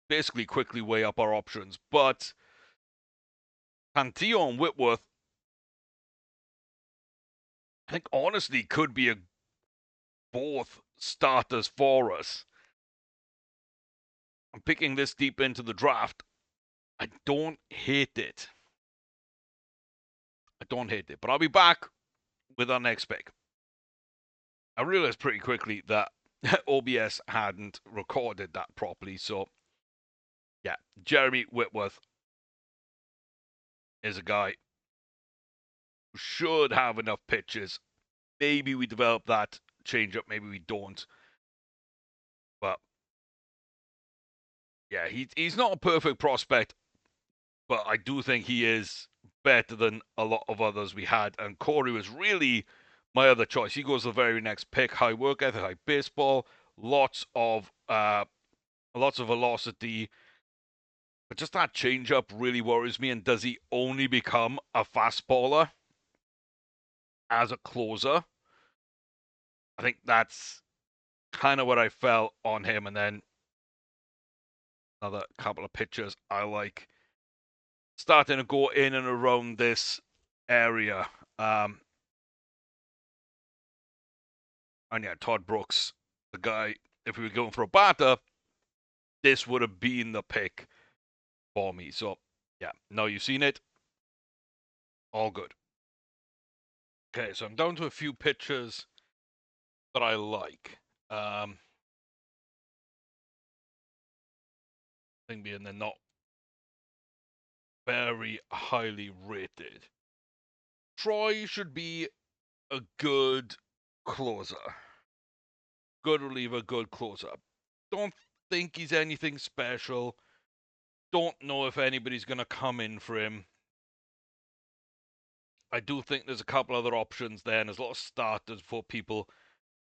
basically quickly weigh up our options. But Cantillo and Whitworth, I think honestly could be both starters for us. I'm picking this deep into the draft. I don't hate it. But I'll be back with our next pick. I realized pretty quickly that OBS hadn't recorded that properly, so yeah, Jeremy Whitworth is a guy who should have enough pitches. Maybe we develop that changeup, maybe we don't. But yeah, he's not a perfect prospect, but I do think he is better than a lot of others we had. And Corey was really my other choice. He goes the very next pick. High work ethic, high baseball, lots of velocity. But just that changeup really worries me. And does he only become a fastballer as a closer? I think that's kind of what I felt on him. And then another couple of pitchers I like starting to go in and around this area. And yeah, Todd Brooks, the guy, if we were going for a batter, this would have been the pick for me. So, yeah, now you've seen it. All good. Okay, so I'm down to a few pitchers that I like. Thing being they're not very highly rated. Troy should be a good closer. Good reliever, good closer. Don't think he's anything special. Don't know if anybody's going to come in for him. I do think there's a couple other options there, and there's a lot of starters for people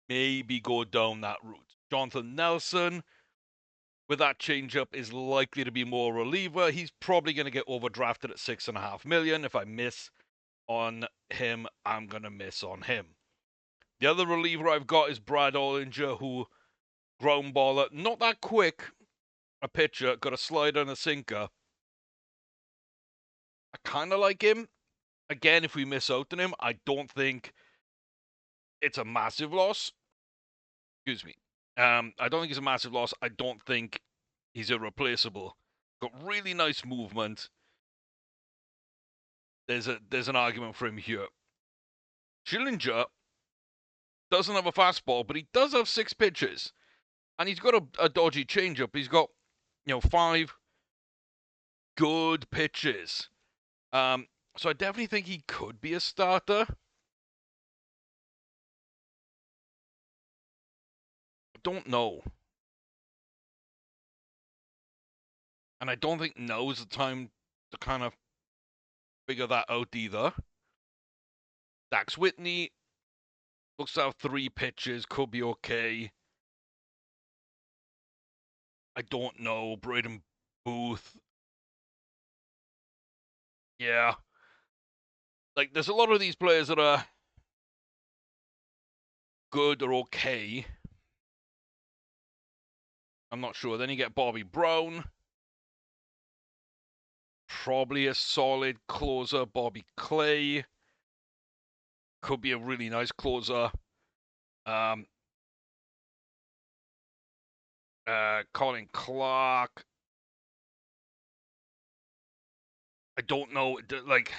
maybe go down that route. Jonathan Nelson, with that changeup, is likely to be more reliever. He's probably going to get overdrafted at $6.5 million. If I miss on him, I'm going to miss on him. The other reliever I've got is Brad Ollinger, who ground baller, not that quick a pitcher, got a slider and a sinker. I kind of like him. Again, if we miss out on him, I don't think it's a massive loss. Excuse me. I don't think it's a massive loss. I don't think he's irreplaceable. Got really nice movement. There's an argument for him here. Schillinger doesn't have a fastball, but he does have 6 pitches. And he's got a dodgy changeup. He's got, 5 good pitches. So I definitely think he could be a starter. Don't know. And I don't think now's the time to kind of figure that out either. Dax Whitney looks to have 3 pitches, could be okay. I don't know. Braden Booth. Yeah. Like, there's a lot of these players that are good or okay. I'm not sure. Then you get Bobby Brown. Probably a solid closer. Bobby Clay. Could be a really nice closer. Colin Clark. I don't know. Like,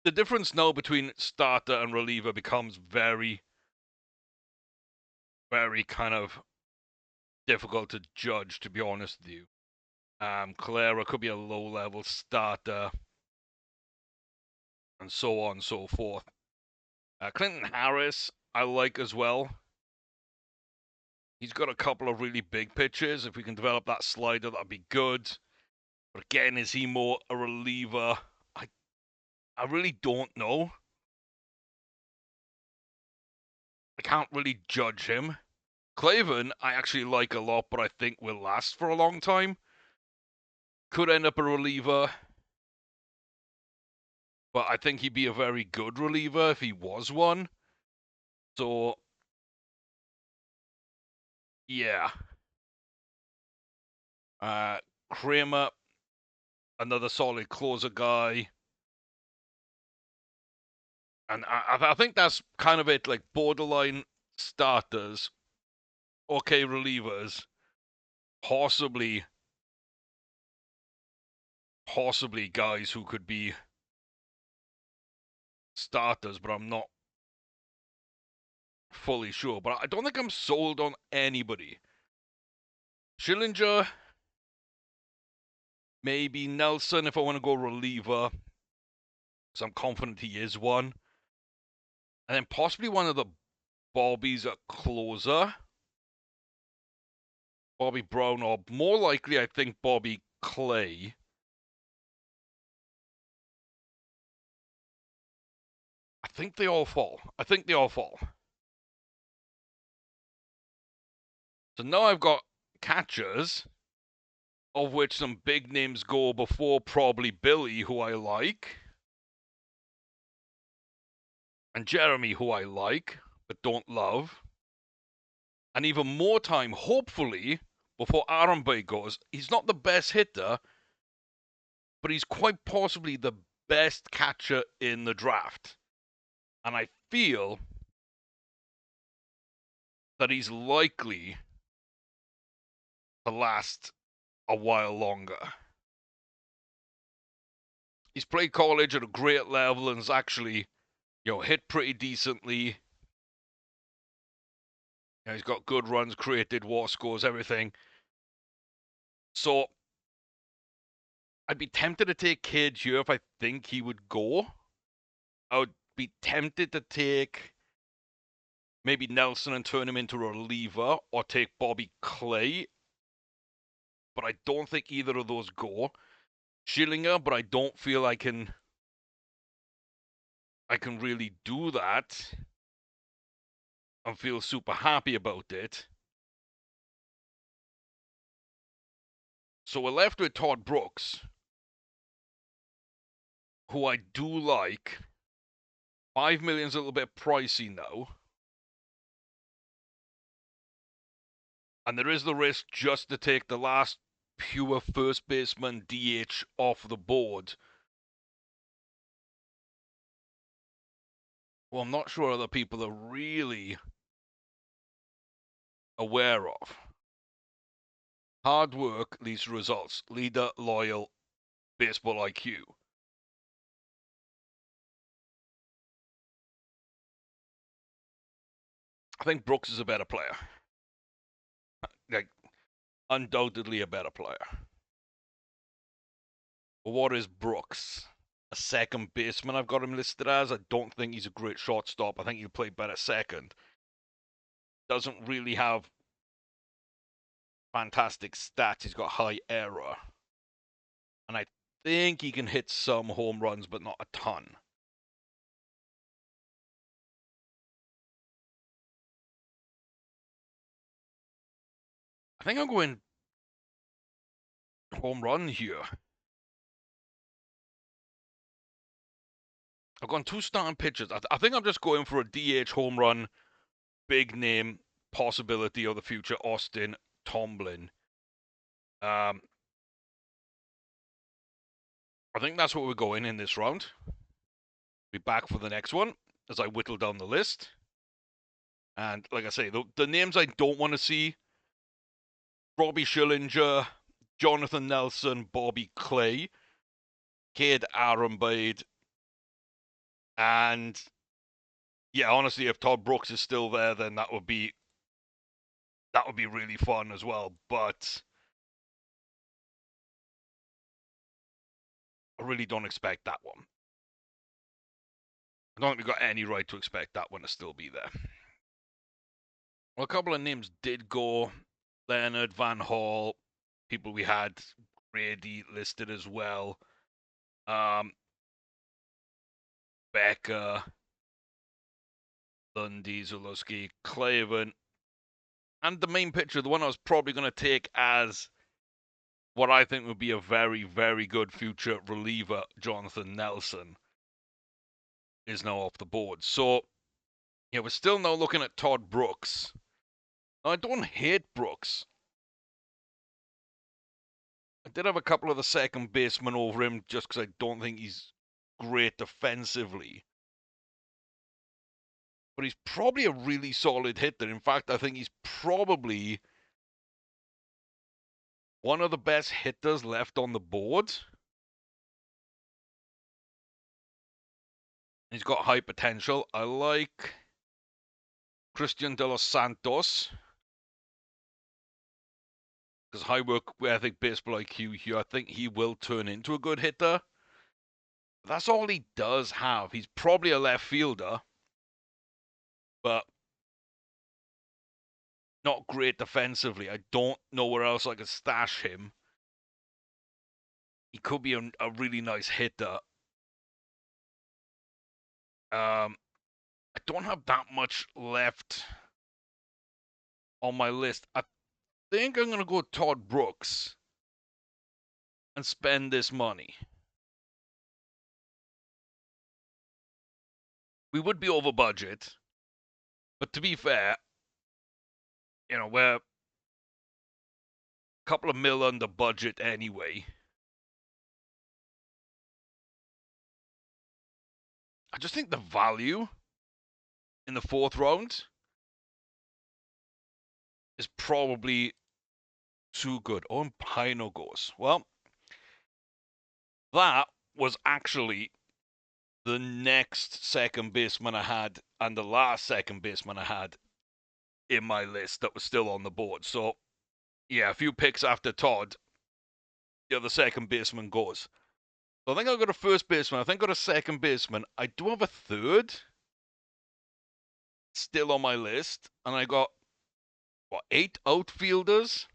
the difference now between starter and reliever becomes very, very kind of difficult to judge, to be honest with you. Calera could be a low-level starter, and so on and so forth. Clinton Harris, I like as well. He's got a couple of really big pitches. If we can develop that slider, that'd be good. But again, is he more a reliever? I really don't know. I can't really judge him. Clavin, I actually like a lot, but I think will last for a long time. Could end up a reliever. But I think he'd be a very good reliever if he was one. So, yeah. Kramer, another solid closer guy. And I think that's kind of it, like borderline starters, okay relievers, possibly guys who could be starters, but I'm not fully sure. But I don't think I'm sold on anybody. Schillinger, maybe Nelson if I want to go reliever, because I'm confident he is one. And then possibly one of the Bobbies at closer. Bobby Brown, or more likely, I think Bobby Clay. I think they all fall. So now I've got catchers, of which some big names go before, probably Billy, who I like, and Jeremy, who I like, but don't love. And even more time, hopefully, before Arambe goes. He's not the best hitter, but he's quite possibly the best catcher in the draft. And I feel that he's likely to last a while longer. He's played college at a great level and has actually, hit pretty decently. He's got good runs created, war scores, everything. So I'd be tempted to take Cage here if I think he would go. I would be tempted to take maybe Nelson and turn him into a reliever, or take Bobby Clay. But I don't think either of those go. Schillinger, but I don't feel I can really do that and feel super happy about it. So we're left with Todd Brooks, who I do like. 5 million's a little bit pricey now. And there is the risk just to take the last pure first baseman DH off the board. Well, I'm not sure other people are really aware of. Hard work leads to results. Leader, loyal, baseball IQ. I think Brooks is a better player. Like, undoubtedly a better player. But what is Brooks? A second baseman I've got him listed as. I don't think he's a great shortstop. I think he'll play better second. Doesn't really have fantastic stats. He's got high error. And I think he can hit some home runs, but not a ton. I think I'm going home run here. I've gone 2 starting pitchers. I think I'm just going for a DH home run, big name possibility of the future, Austin Tomlin. I think that's what we're going in this round. Be back for the next one as I whittle down the list. And like I say, the names I don't want to see: Robbie Schillinger, Jonathan Nelson, Bobby Clay, Cade Arambide, and yeah, honestly, if Todd Brooks is still there, then that would be really fun as well. But I really don't expect that one. I don't think we've got any right to expect that one to still be there. Well, a couple of names did go. Leonard, Van Hall, people we had, Brady listed as well. Becker, Lundy, Zulowski, Clavin, and the main pitcher, the one I was probably going to take as what I think would be a very, very good future reliever, Jonathan Nelson, is now off the board. So, yeah, we're still now looking at Todd Brooks. Now, I don't hate Brooks. I did have a couple of the second basemen over him just because I don't think he's great defensively. But he's probably a really solid hitter. In fact, I think he's probably one of the best hitters left on the board. He's got high potential. I like Christian De Los Santos because high work ethic, baseball IQ here. I think he will turn into a good hitter. That's all he does have. He's probably a left fielder, but not great defensively. I don't know where else I could stash him. He could be a really nice hitter. I don't have that much left on my list. I think I'm going to go Todd Brooks and spend this money. We would be over budget, but to be fair, we're a couple of mil under budget anyway. I just think the value in the 4th round is probably too good. Oh, and Pino goes. Well, that was actually the next second baseman I had and the last second baseman I had in my list that was still on the board. So, yeah, a few picks after Todd, the other second baseman goes. So I think I've got a first baseman. I think I've got a second baseman. I do have a third still on my list. And I got, 8 outfielders?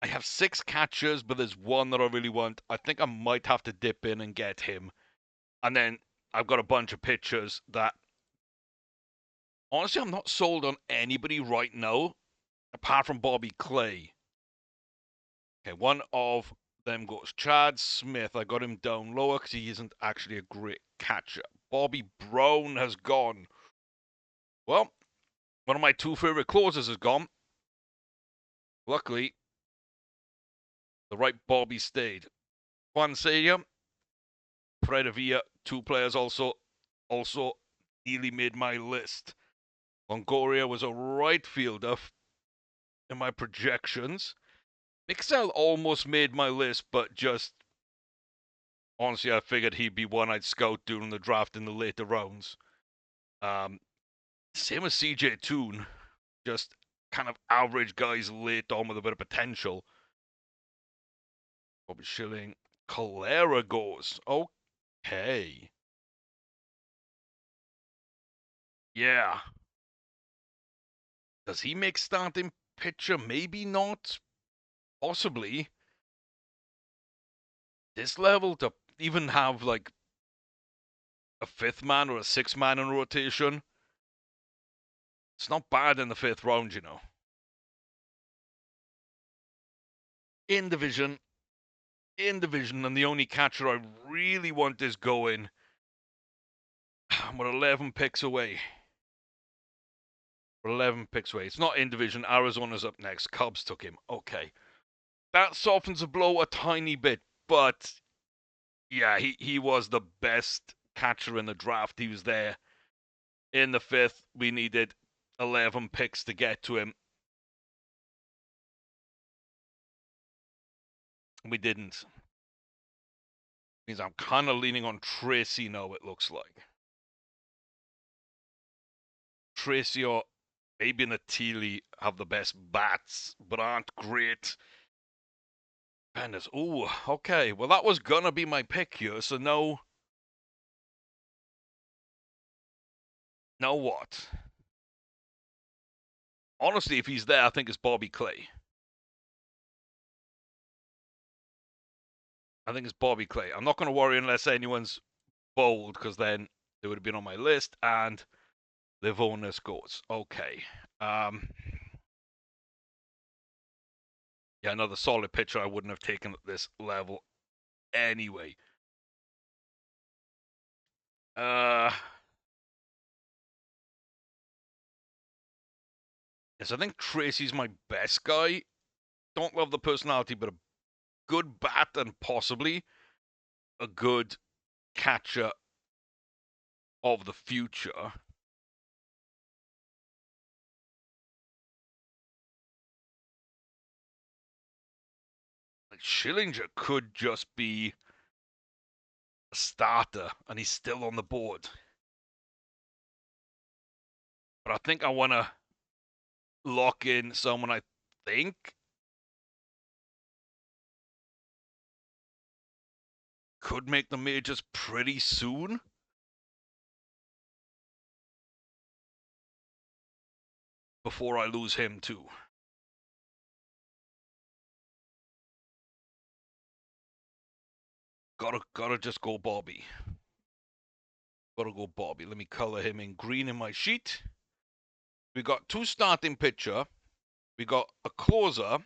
I have 6 catchers, but there's one that I really want. I think I might have to dip in and get him. And then I've got a bunch of pitchers that, honestly, I'm not sold on anybody right now, apart from Bobby Clay. Okay, one of them goes. Chad Smith, I got him down lower because he isn't actually a great catcher. Bobby Brown has gone. Well, one of my 2 favorite closers has gone. Luckily, the right Bobby stayed. Juan Seiya, Fred Avila, 2 players also nearly made my list. Longoria was a right fielder in my projections. Mixell almost made my list, but just honestly, I figured he'd be one I'd scout during the draft in the later rounds. Same as CJ Toon, just kind of average guys late on with a bit of potential. Bobby Schilling, Calera goes. Okay. Yeah. Does he make starting pitcher? Maybe not. Possibly. this level to even have like a fifth man or a sixth man in rotation, it's not bad in the fifth round, you know. In division, and the only catcher I really want is going. We're 11 picks away. We're 11 picks away. It's not in division. Arizona's up next. Cubs took him. Okay. That softens the blow a tiny bit, but yeah, he was the best catcher in the draft. He was there in the fifth. We needed 11 picks to get to him. We didn't. Means I'm kind of leaning on Tracy now, it looks like. Tracy or maybe Natili have the best bats, but aren't great. Goodness. Ooh, okay. Well, that was gonna be my pick here, so no. Now what? Honestly, if he's there, I think it's Bobby Clay. I think it's Bobby Clay. I'm not going to worry unless anyone's bold, because then they would have been on my list, and Livonia scores. Okay. Yeah, another solid pitcher I wouldn't have taken at this level anyway. Yes, I think Tracy's my best guy. Don't love the personality, but a good bat and possibly a good catcher of the future. Like Schillinger could just be a starter, and he's still on the board. But I think I want to lock in someone I think could make the majors pretty soon. Before I lose him too. Gotta just go Bobby. Gotta go Bobby. Let me color him in green in my sheet. We got two starting pitcher. We got a closer.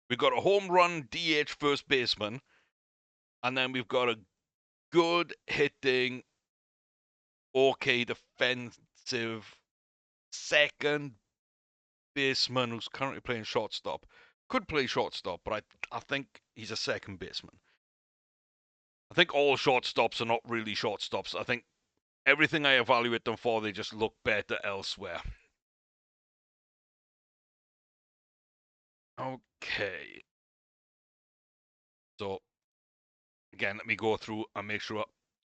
We got a home run DH first baseman. And then we've got a good hitting, okay defensive second baseman who's currently playing shortstop. Could play shortstop, but I think he's a second baseman. I think all shortstops are not really shortstops. I think everything I evaluate them for, they just look better elsewhere. Okay. So, again, let me go through and make sure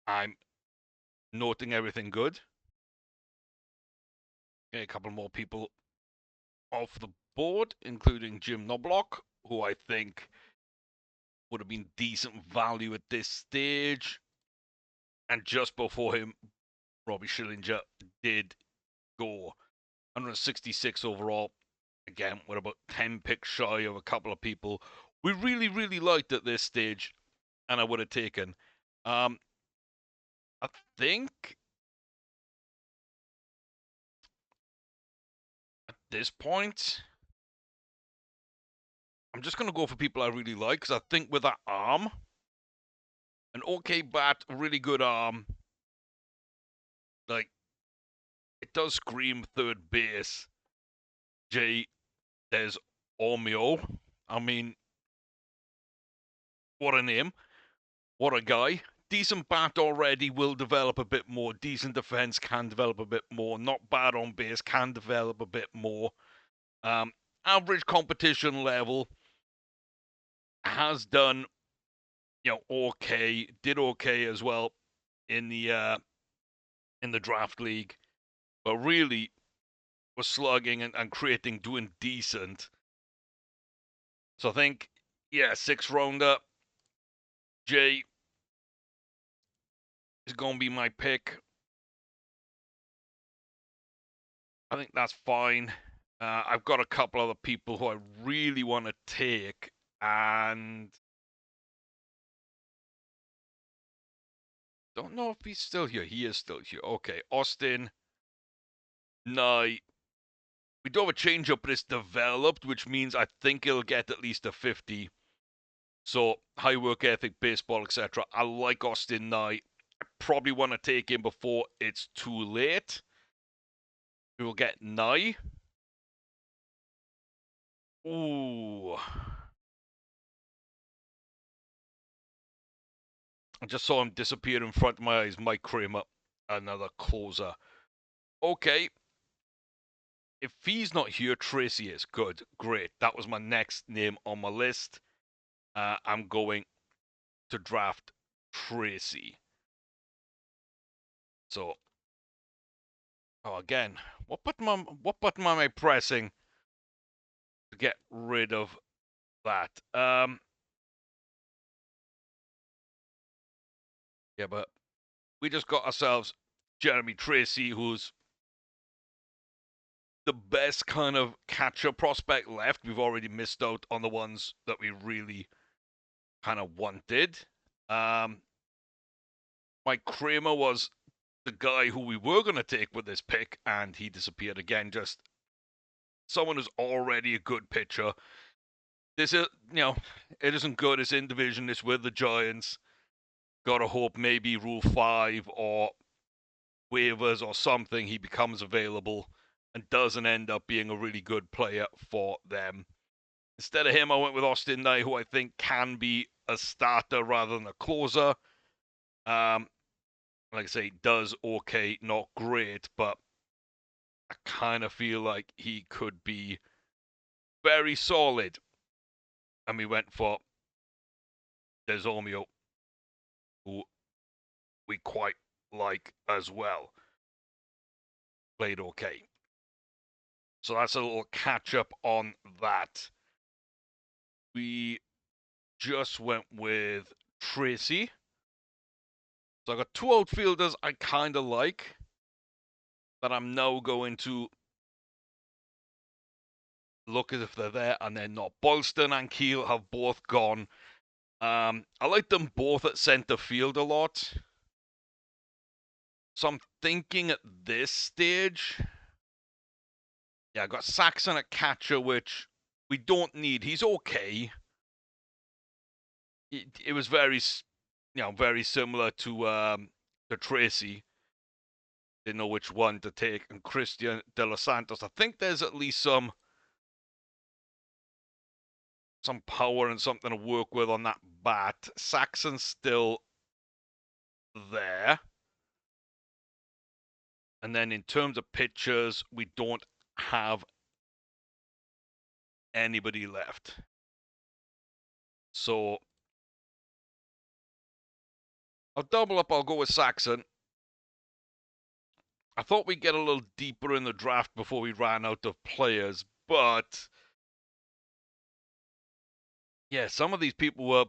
I'm noting everything good. Okay, a couple more people off the board, including Jim Knobloch, who I think would have been decent value at this stage. And just before him, Robbie Schillinger did go 166 overall. Again, we're about 10 picks shy of a couple of people we really, really liked at this stage, and I would have taken. I think at this point, I'm just going to go for people I really like, because I think with that arm, an okay bat, a really good arm, like, it does scream third base. Jay Des Ormeo. I mean, what a name. What a guy. Decent bat already, will develop a bit more. Decent defense, can develop a bit more. Not bad on base, can develop a bit more. Average competition level, has done, okay. Did okay as well in the draft league, but really was slugging and creating, doing decent. So I think, yeah, 6th rounder, Jay is going to be my pick. I think that's fine. I've got a couple other people who I really want to take, and Don't know if he's still here. He is still here. Okay, Austin. No, we do have a changeup, but it's developed, which means I think he'll get at least a 50. So, high work ethic, baseball, etc. I like Austin now. I probably want to take him before it's too late. We will get Nye. Ooh. I just saw him disappear in front of my eyes. Mike Kramer, another closer. Okay. If he's not here, Tracy is. Good. Great. That was my next name on my list. I'm going to draft Tracy. So, again, what button am I pressing to get rid of that? Yeah, but we just got ourselves Jeremy Tracy, who's the best kind of catcher prospect left. We've already missed out on the ones that we really kind of wanted. Mike Kramer was the guy who we were going to take with this pick, and he disappeared again. Just someone who's already a good pitcher. This is, it isn't good. It's in division. It's with the Giants. Gotta hope maybe Rule 5 or waivers or something, he becomes available and doesn't end up being a really good player for them. Instead of him, I went with Austin Nye, who I think can be a starter rather than a closer. Like I say, does okay, not great, but I kind of feel like he could be very solid. And we went for Desomio, who we quite like as well. Played okay. So that's a little catch up on that. We just went with Tracy. So I got two outfielders I kind of like that I'm now going to look as if they're there and they're not. Boylston and Keel have both gone. I like them both at center field a lot. So I'm thinking at this stage, yeah, I got Saxon at catcher, which we don't need. He's okay. It was very, very similar to Tracy. Didn't know which one to take. And Christian De Los Santos. I think there's at least some power and something to work with on that bat. Saxon's still there. And then in terms of pitchers, we don't have anybody left. So I'll double up. I'll go with Saxon. I thought we'd get a little deeper in the draft before we ran out of players, but yeah, some of these people were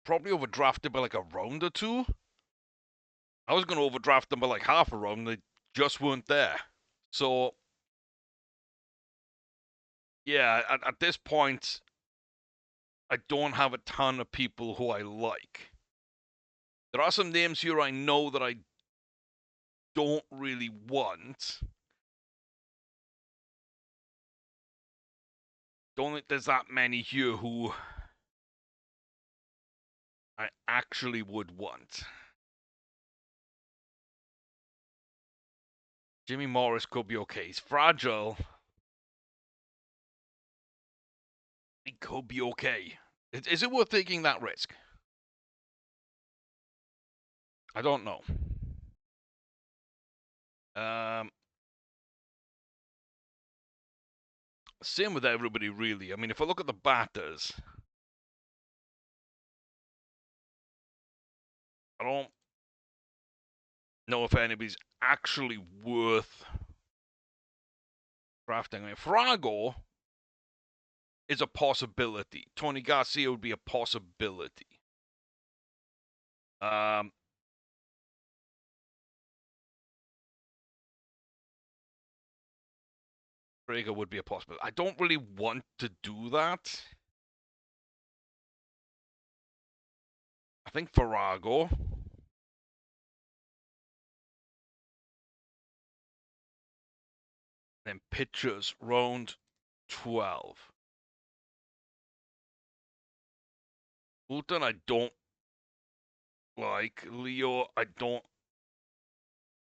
probably overdrafted by like a round or two. I was going to overdraft them by like half a round. They just weren't there. So yeah, at this point, I don't have a ton of people who I like. There are some names here I know that I don't really want. Don't think there's that many here who I actually would want. Jimmy Morris could be okay. He's fragile. He could be okay. Is it worth taking that risk? I don't know. Same with everybody, really. I mean, if I look at the batters, I don't know if anybody's actually worth drafting. I mean, Frago is a possibility. Tony Garcia would be a possibility. Frago would be a possibility. I don't really want to do that. I think Farrago. Then pitchers, round 12. Fulton, I don't like. Leo, I don't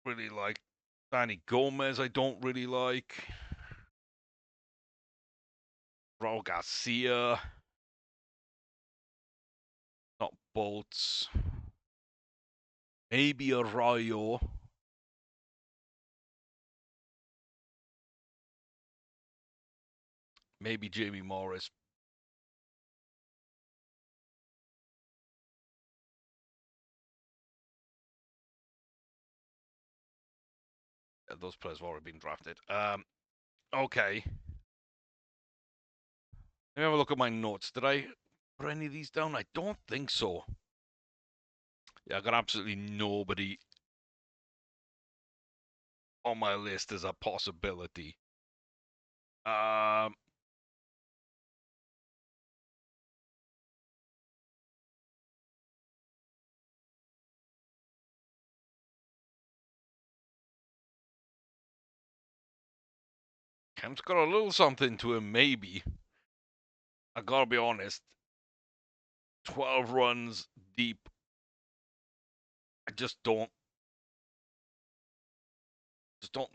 really like. Danny Gomez, I don't really like. Raul Garcia. Not Bolts. Maybe Arroyo. Maybe Jamie Morris. Those players have already been drafted. Okay. Let me have a look at my notes. Did I put any of these down? I don't think so. Yeah, I got absolutely nobody on my list as a possibility. I'm Kemp's got a little something to him, maybe. I gotta be honest. 12 runs deep. I just don't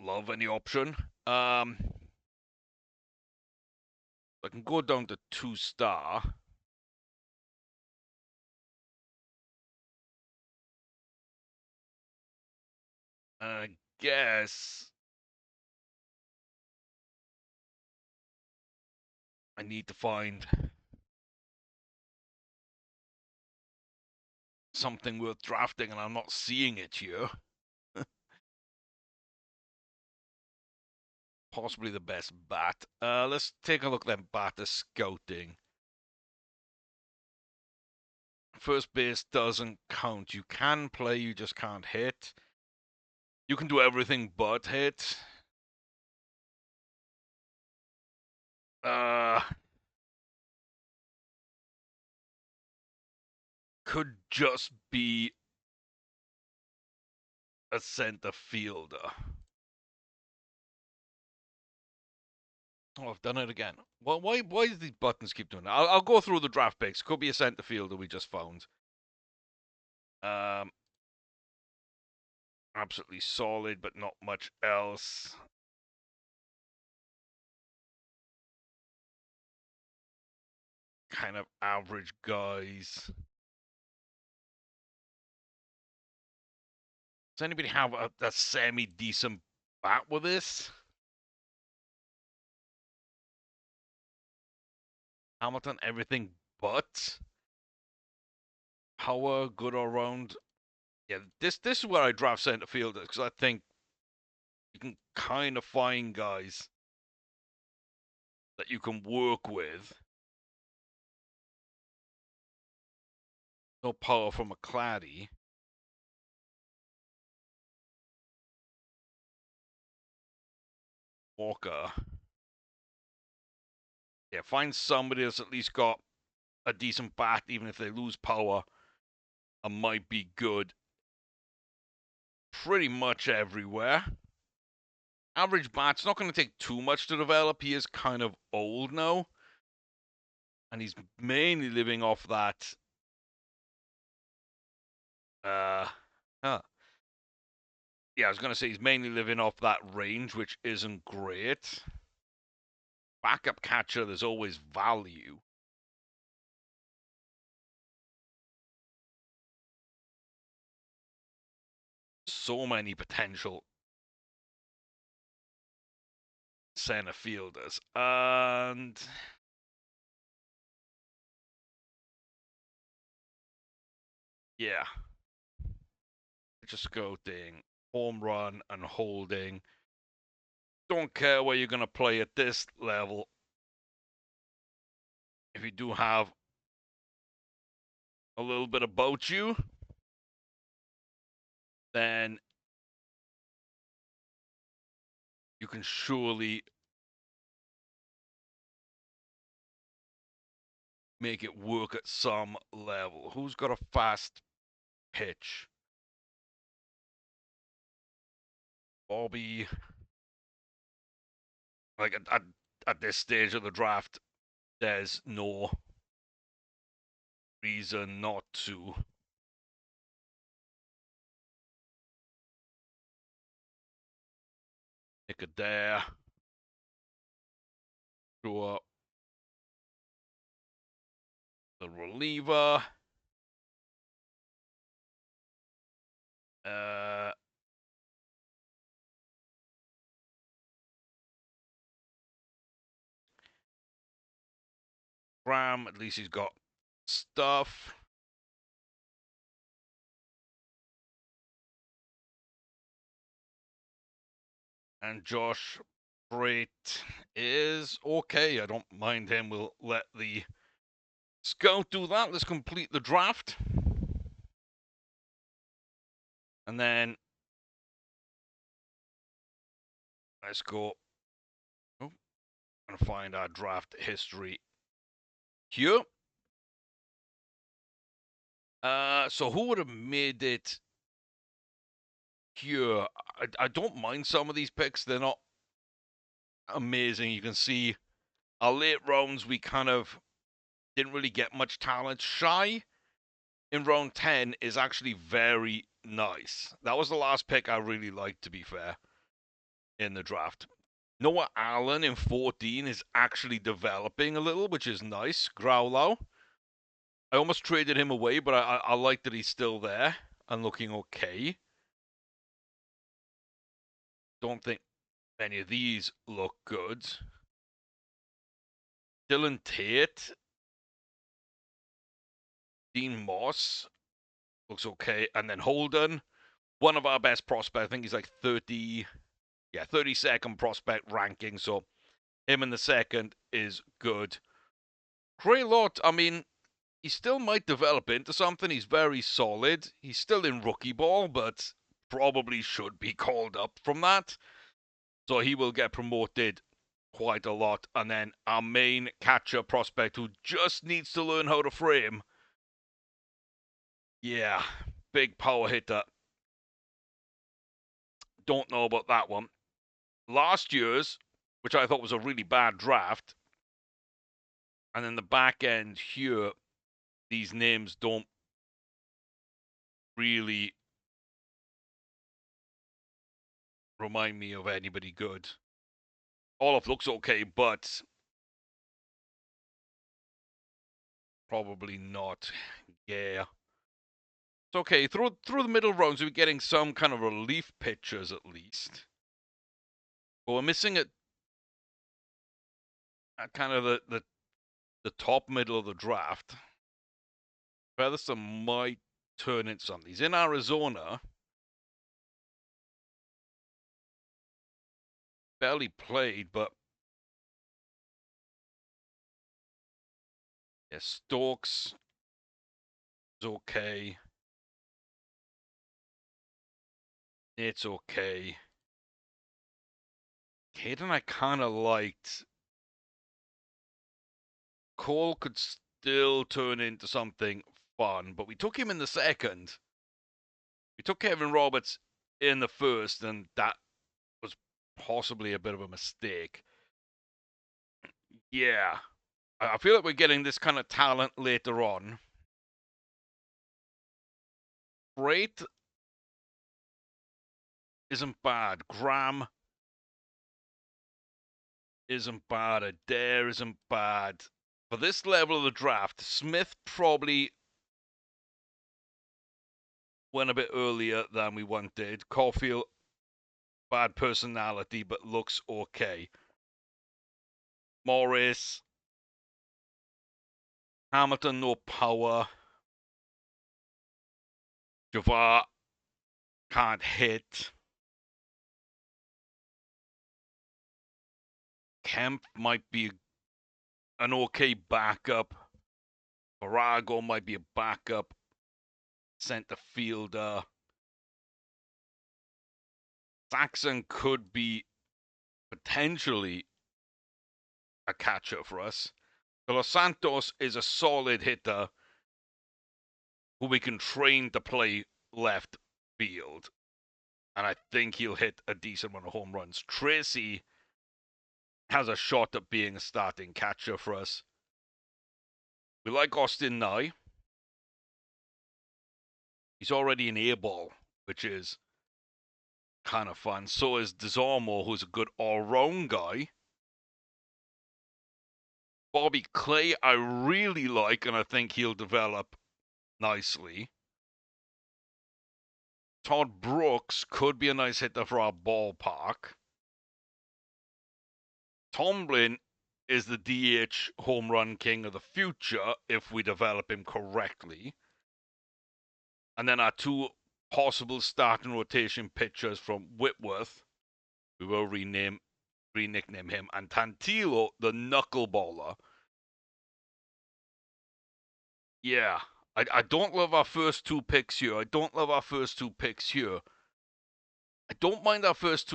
love any option. I can go down to 2-star. I guess I need to find something worth drafting, and I'm not seeing it here. Possibly the best bat. Let's take a look at that batter scouting. First base doesn't count. You can play, you just can't hit. You can do everything but hit. Could just be a center fielder. Oh, I've done it again. Well, why do these buttons keep doing that? I'll go through the draft picks. Could be a center fielder we just found. Absolutely solid, but not much else. Kind of average guys. Does anybody have a semi-decent bat with this? Hamilton, everything but power, good all round. Yeah, this is where I draft center fielders because I think you can kind of find guys that you can work with. No power from McCladdy. Walker. Yeah, find somebody that's at least got a decent bat, even if they lose power, and might be good pretty much everywhere. Average bat's not going to take too much to develop. He is kind of old now. And he's mainly living off that. Yeah, I was going to say he's mainly living off that range, which isn't great. Backup catcher, there's always value. So many potential center fielders. And yeah, just scouting, home run and holding. Don't care where you're going to play at this level. If you do have a little bit about you, then you can surely make it work at some level. Who's got a fast pitch? Bobby. Like at this stage of the draft, there's no reason not to. Pick a dare. Draw the reliever. Graham, at least he's got stuff. And Josh Brait is okay. I don't mind him. We'll let the scout do that. Let's complete the draft. And then let's go. Oh, and find our draft history here. So who would have made it here? I don't mind some of these picks. They're not amazing. You can see our late rounds, we kind of didn't really get much talent. Shy in round 10 is actually very nice. That was the last pick I really liked, to be fair, in the draft. Noah Allen in 14 is actually developing a little, which is nice. Growlow. I almost traded him away, but I like that he's still there and looking okay. Don't think any of these look good. Dylan Tate. Dean Moss looks okay. And then Holden, one of our best prospects. I think he's like 32nd prospect ranking. So him in the second is good. Craylott, I mean, he still might develop into something. He's very solid. He's still in rookie ball, but probably should be called up from that. So he will get promoted quite a lot. And then our main catcher prospect who just needs to learn how to frame. Yeah, big power hitter. Don't know about that one. Last year's, which I thought was a really bad draft, and then the back end here, these names don't really remind me of anybody good. Olaf looks okay, but probably not. Yeah. It's okay. Through the middle rounds, we're getting some kind of relief pitchers at least. But we're missing it at kind of the top middle of the draft. Featherstone might turn into something. He's in Arizona. Barely played, but yeah, Stokes is okay. It's okay. Caden I kind of liked. Cole could still turn into something fun, but we took him in the second. We took Kevin Roberts in the first, and that was possibly a bit of a mistake. Yeah. I feel like we're getting this kind of talent later on. Great isn't bad. Graham isn't bad. Adair isn't bad. For this level of the draft, Smith probably went a bit earlier than we wanted. Caulfield, bad personality, but looks okay. Morris. Hamilton, no power. Javar can't hit. Kemp might be an okay backup. Varago might be a backup center fielder. Saxon could be potentially a catcher for us. So Los Santos is a solid hitter who we can train to play left field. And I think he'll hit a decent amount of home runs. Tracy has a shot at being a starting catcher for us. We like Austin Nye. He's already an A-ball, which is kind of fun. So is Desormo, who's a good all-round guy. Bobby Clay, I really like, and I think he'll develop nicely. Todd Brooks could be a nice hitter for our ballpark. Tomlin is the DH home run king of the future if we develop him correctly. And then our two possible starting rotation pitchers from Whitworth, we will re-nickname him, and Tantillo, the knuckleballer. Yeah, I don't love our first two picks here. I don't mind our first two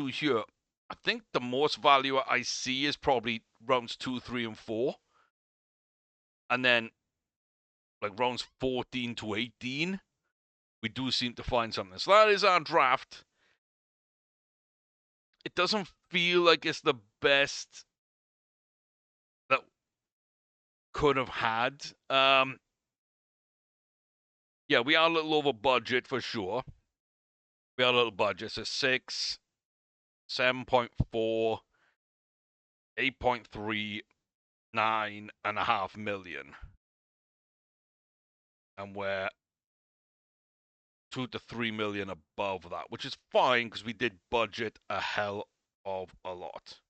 here. I think the most value I see is probably rounds 2, 3, and 4. And then, like, rounds 14 to 18, we do seem to find something. So that is our draft. It doesn't feel like it's the best that could have had. Yeah, we are a little over budget for sure. We are a little budget. So 6, 7.4, 8.3, 9.5 million. And we're 2 to 3 million above that, which is fine because we did budget a hell of a lot.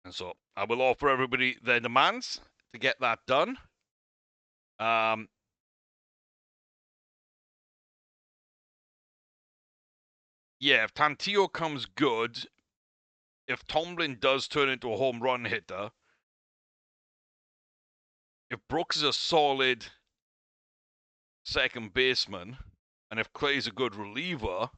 And so I will offer everybody their demands to get that done. Yeah, if Tantillo comes good, if Tomlin does turn into a home run hitter, if Brooks is a solid second baseman, and if Clay's a good reliever,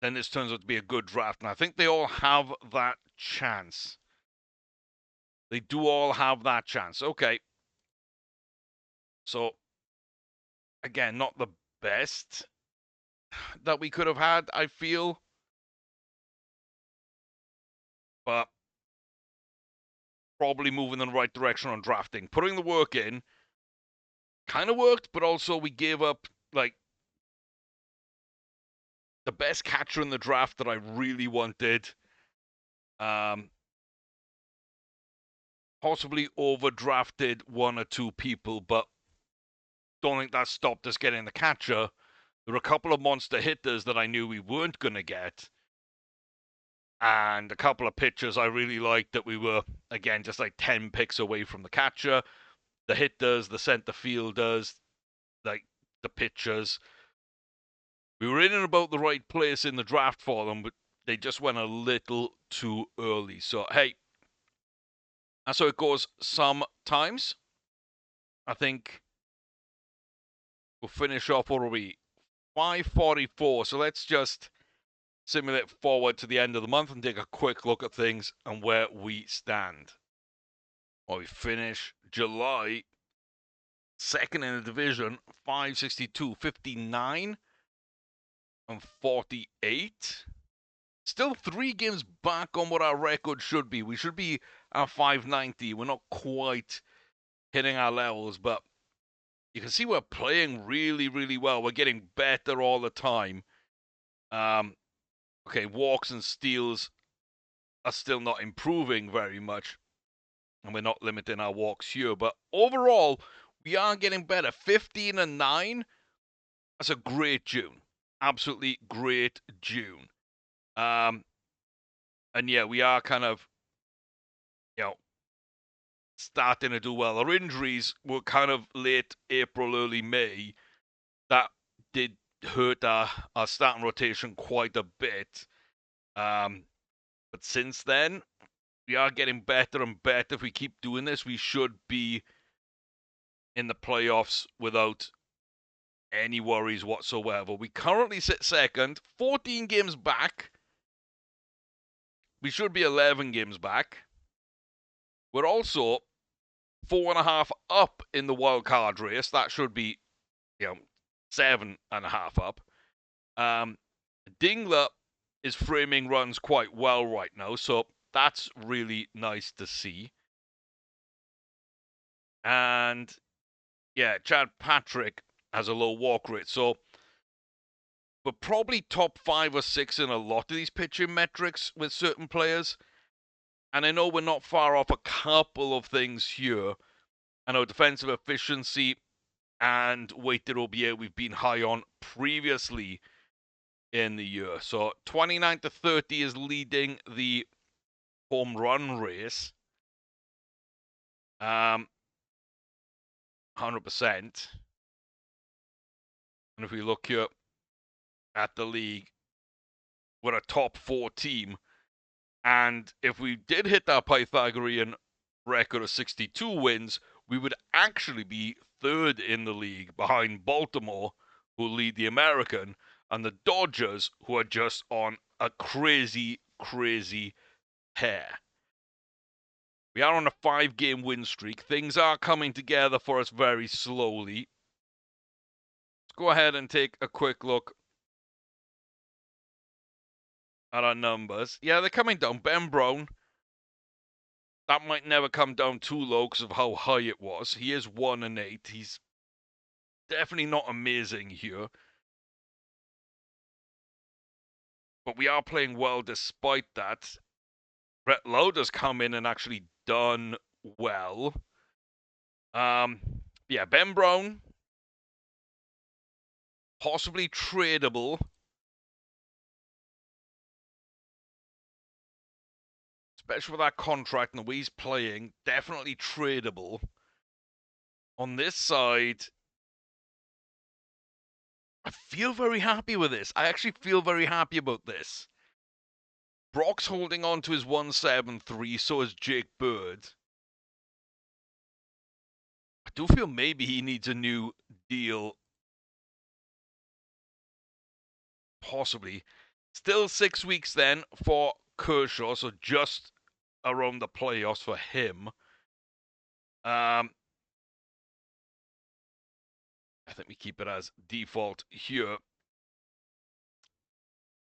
then this turns out to be a good draft. And I think they all have that chance. They do all have that chance. Okay. So, again, not the best that we could have had, I feel. But probably moving in the right direction on drafting. Putting the work in kind of worked, but also we gave up, like, the best catcher in the draft that I really wanted. Possibly overdrafted one or two people, but don't think that stopped us getting the catcher. There were a couple of monster hitters that I knew we weren't going to get. And a couple of pitchers I really liked that we were, again, just like 10 picks away from the catcher. The hitters, the center fielders, like the pitchers. We were in and about the right place in the draft for them, but they just went a little too early. So, hey, that's how it goes sometimes. I think we'll finish off, what are we? 5:44. So let's just simulate forward to the end of the month and take a quick look at things and where we stand. Well, we finish July second in the division, 562, 59, and 48. Still 3 games back on what our record should be. We should be at 590. We're not quite hitting our levels, but you can see we're playing really, really well. We're getting better all the time. Okay, walks and steals are still not improving very much, and we're not limiting our walks here. But overall, we are getting better. 15 and 9. That's a great June. Absolutely great June. And yeah, we are kind of, starting to do well. Our injuries were kind of late April, early May. That did hurt our starting rotation quite a bit. But since then, we are getting better and better. If we keep doing this, we should be in the playoffs without any worries whatsoever. We currently sit second, 14 games back, we should be 11 games back. We're also 4.5 up in the wild card race. That should be, 7.5 up. Dingler is framing runs quite well right now, so that's really nice to see. And yeah, Chad Patrick has a low walk rate, so we're probably top 5 or 6 in a lot of these pitching metrics with certain players. And I know we're not far off a couple of things here. I know defensive efficiency and weighted OBA we've been high on previously in the year. So 29 to 30 is leading the home run race. 100%. And if we look here at the league, we're a top 4 team. And if we did hit that Pythagorean record of 62 wins, we would actually be third in the league behind Baltimore, who lead the American, and the Dodgers, who are just on a crazy, crazy tear. We are on a 5-game win streak. Things are coming together for us very slowly. Let's go ahead and take a quick look at our numbers. Yeah, they're coming down. Ben Brown, that might never come down too low because of how high it was. He is 1-8. He's definitely not amazing here. But we are playing well despite that. Brett Lauder's come in and actually done well. Yeah, Ben Brown, possibly tradable. Especially with that contract and the way he's playing, definitely tradable. On this side, I feel very happy with this. I actually feel very happy about this. Brock's holding on to his 173, so is Jake Bird. I do feel maybe he needs a new deal. Possibly. Still 6 weeks then for Kershaw, so just around the playoffs for him. I think we keep it as default here.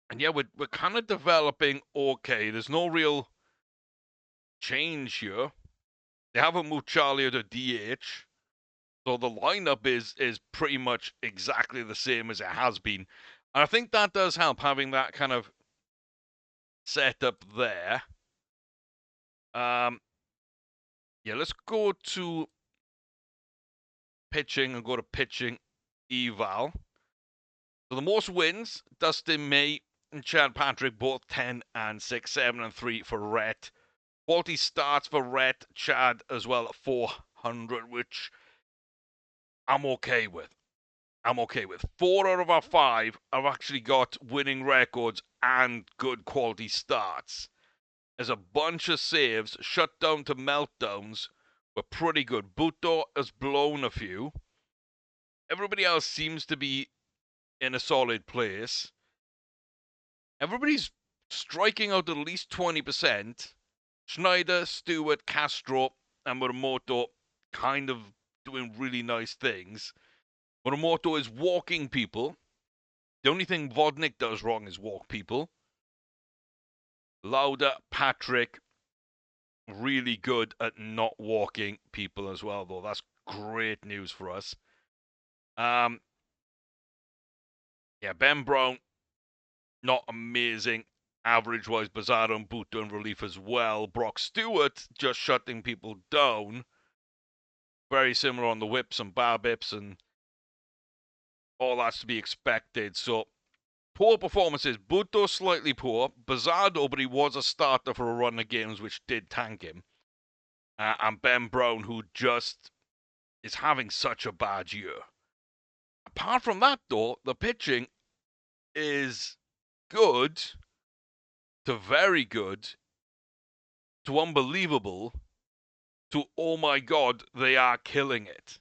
And yeah, we're kind of developing okay. There's no real change here. They haven't moved Charlie to DH. So the lineup is pretty much exactly the same as it has been. And I think that does help, having that kind of setup there. Yeah, let's go to pitching and go to pitching eval. So the most wins, Dustin May and Chad Patrick, both 10 and 6, 7 and 3 for Rhett. Quality starts for Rhett, Chad as well at 400, which I'm okay with. 4 out of our 5 have actually got winning records and good quality starts. There's a bunch of saves, shutdown to meltdowns were pretty good. Buto has blown a few. Everybody else seems to be in a solid place. Everybody's striking out at least 20%. Schneider, Stewart, Castro, and Muramoto kind of doing really nice things. Muramoto is walking people. The only thing Vodnik does wrong is walk people. Lauder, Patrick, really good at not walking people as well, though. That's great news for us. Yeah, Ben Brown, not amazing. Average-wise, Bazardo and Buto in relief as well. Brock Stewart just shutting people down. Very similar on the whips and BABIPs and all that's to be expected. So, poor performances. Buto slightly poor. Bazardo, but he was a starter for a run of games, which did tank him. And Ben Brown, who just is having such a bad year. Apart from that, though, the pitching is good to very good to unbelievable to, oh my God, they are killing it.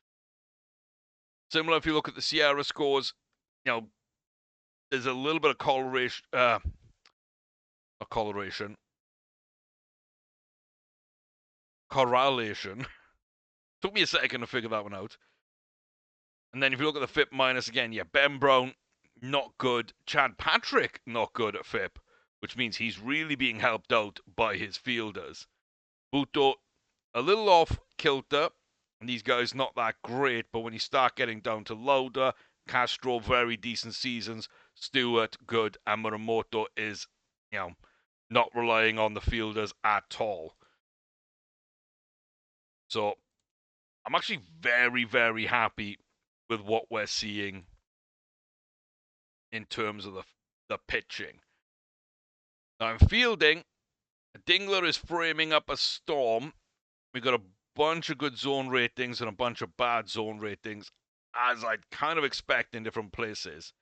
Similar, if you look at the Sierra scores, there's a little bit of coloration. correlation. Took me a second to figure that one out. And then if you look at the FIP minus again, yeah, Ben Brown, not good. Chad Patrick, not good at FIP, which means he's really being helped out by his fielders. Buto, a little off kilter, and these guys not that great, but when you start getting down to Lauda, Castro, very decent seasons, Stewart, good, and Muramoto is, not relying on the fielders at all. So I'm actually very, very happy with what we're seeing in terms of the pitching. Now in fielding, Dingler is framing up a storm. We got a bunch of good zone ratings and a bunch of bad zone ratings, as I'd kind of expect in different places.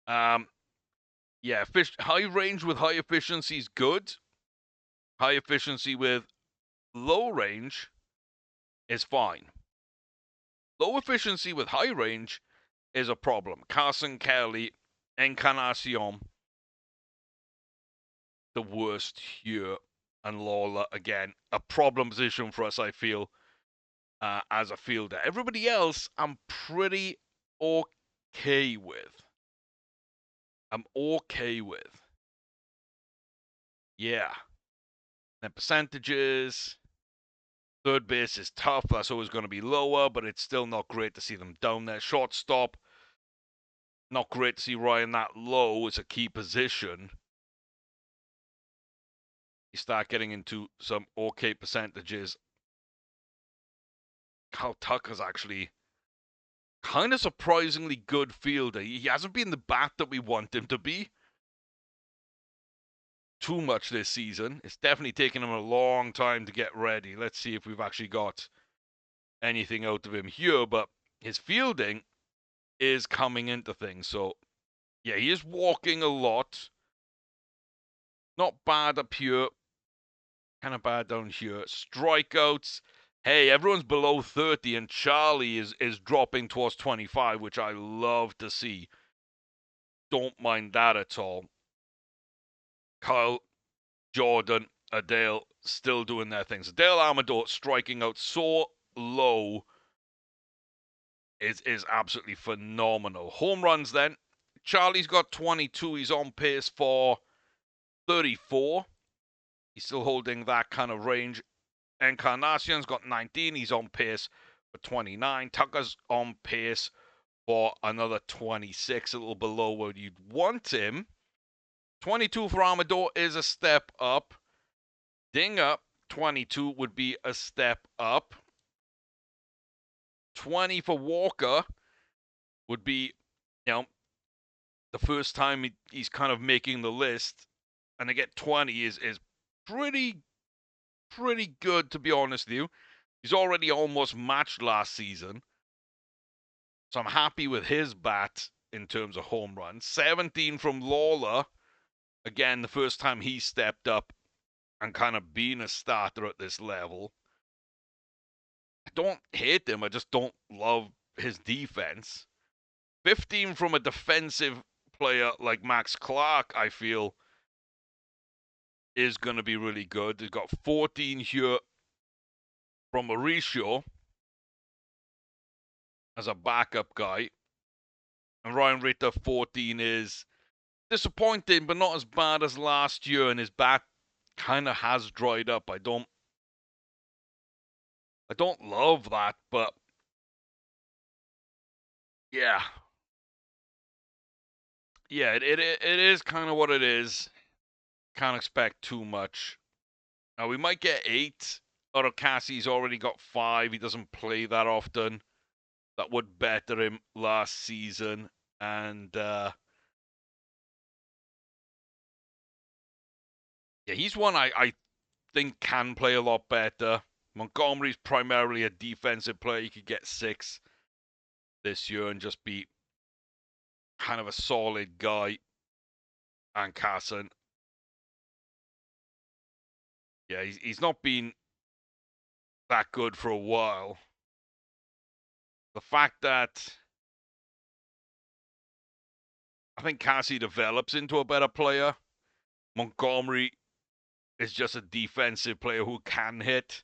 Yeah, high range with high efficiency is good. High efficiency with low range is fine. Low efficiency with high range is a problem. Carson Kelly, Encarnacion, the worst here, and Lawler, again, a problem position for us, I feel, as a fielder. Everybody else, I'm pretty okay with. Yeah. Then percentages. Third base is tough. That's always going to be lower, but it's still not great to see them down there. Shortstop, not great to see Ryan that low. It's a key position. You start getting into some okay percentages. Kyle Tucker's actually kind of surprisingly good fielder. He hasn't been the bat that we want him to be too much this season. It's definitely taken him a long time to get ready. Let's see if we've actually got anything out of him here, but his fielding is coming into things. So, yeah, he is walking a lot. Not bad up here. Kind of bad down here. Strikeouts. Hey, everyone's below 30, and Charlie is dropping towards 25, which I love to see. Don't mind that at all. Kyle, Jordan, Adele still doing their things. Adele Amador striking out so low is absolutely phenomenal. Home runs then. Charlie's got 22. He's on pace for 34. He's still holding that kind of range. Encarnacion's got 19. He's on pace for 29. Tucker's on pace for another 26, a little below where you'd want him. 22 for Amador is a step up. Dinger, 22 would be a step up. 20 for Walker would be, the first time he's kind of making the list. And to get 20 is pretty good, to be honest with you. He's already almost matched last season. So I'm happy with his bat in terms of home runs. 17 from Lawler. Again, the first time he stepped up and kind of being a starter at this level. I don't hate him. I just don't love his defense. 15 from a defensive player like Max Clark, I feel, is going to be really good. He's got 14 here from Mauricio as a backup guy. And Ryan Ritter, 14 is disappointing, but not as bad as last year. And his bat kind of has dried up. I don't love that, but yeah. Yeah, it is kind of what it is. Can't expect too much. Now, we might get 8. Cassie's already got 5. He doesn't play that often. That would better him last season. And, yeah, he's one I think can play a lot better. Montgomery's primarily a defensive player. He could get 6 this year and just be kind of a solid guy. And Carson, yeah, he's not been that good for a while. The fact that I think Cassie develops into a better player. Montgomery is just a defensive player who can hit.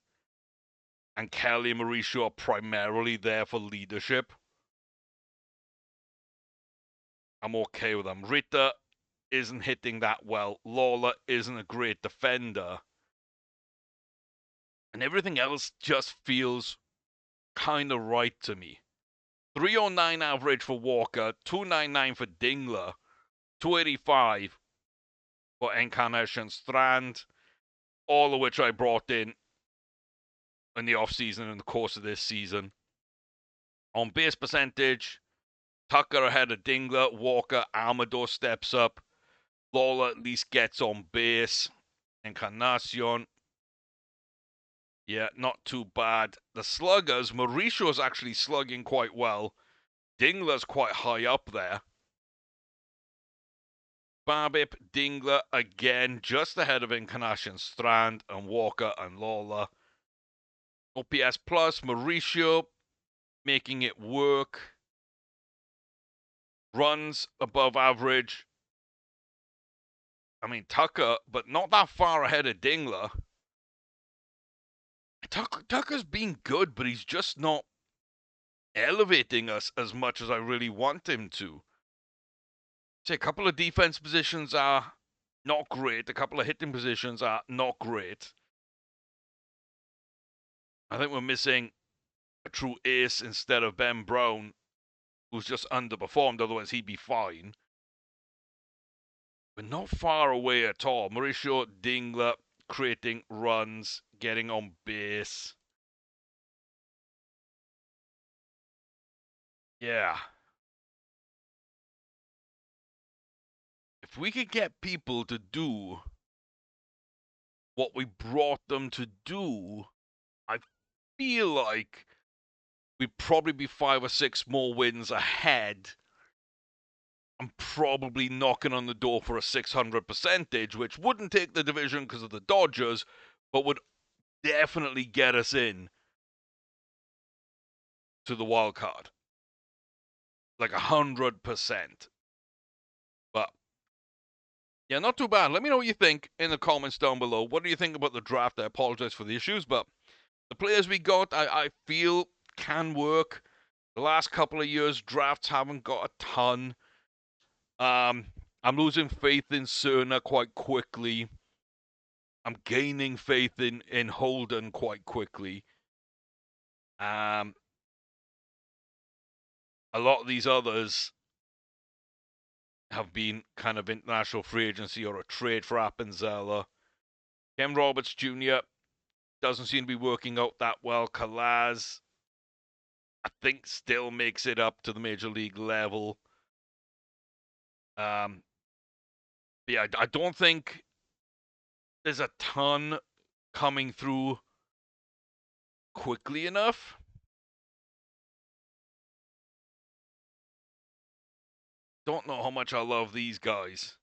and Kelly and Mauricio are primarily there for leadership, I'm okay with them. Ritter isn't hitting that well. Lawler isn't a great defender. And everything else just feels kind of right to me. 309 average for Walker, 299 for Dingler, 285 for Encarnacion Strand, all of which I brought in the offseason in the course of this season. On base percentage, Tucker ahead of Dingler, Walker, Amador steps up, Lawler at least gets on base, Encarnacion, yeah, not too bad. The sluggers, Mauricio's actually slugging quite well. Dingler's quite high up there. Babip, Dingler, again, just ahead of Encarnacion Strand and Walker and Lawler. OPS plus, Mauricio making it work. Runs above average. I mean, Tucker, but not that far ahead of Dingler. Tucker's been good, but he's just not elevating us as much as I really want him to. Say a couple of defense positions are not great. A couple of hitting positions are not great. I think we're missing a true ace instead of Ben Brown, who's just underperformed. Otherwise, he'd be fine. We're not far away at all. Mauricio, Dingler creating runs, getting on base. Yeah. If we could get people to do what we brought them to do, I feel like we'd probably be 5 or 6 more wins ahead. I'm probably knocking on the door for a 600 percentage, which wouldn't take the division because of the Dodgers, but would definitely get us in to the wild card. Like 100%. But yeah, not too bad. Let me know what you think in the comments down below. What do you think about the draft? I apologize for the issues, but the players we got, I feel can work. The last couple of years, drafts haven't got a ton. I'm losing faith in Cerner quite quickly. I'm gaining faith in Holden quite quickly. A lot of these others have been kind of international free agency or a trade for Appenzella. Ken Roberts Jr. doesn't seem to be working out that well. Kalaz, I think, still makes it up to the major league level. Yeah, I don't think there's a ton coming through quickly enough. Don't know how much I love these guys.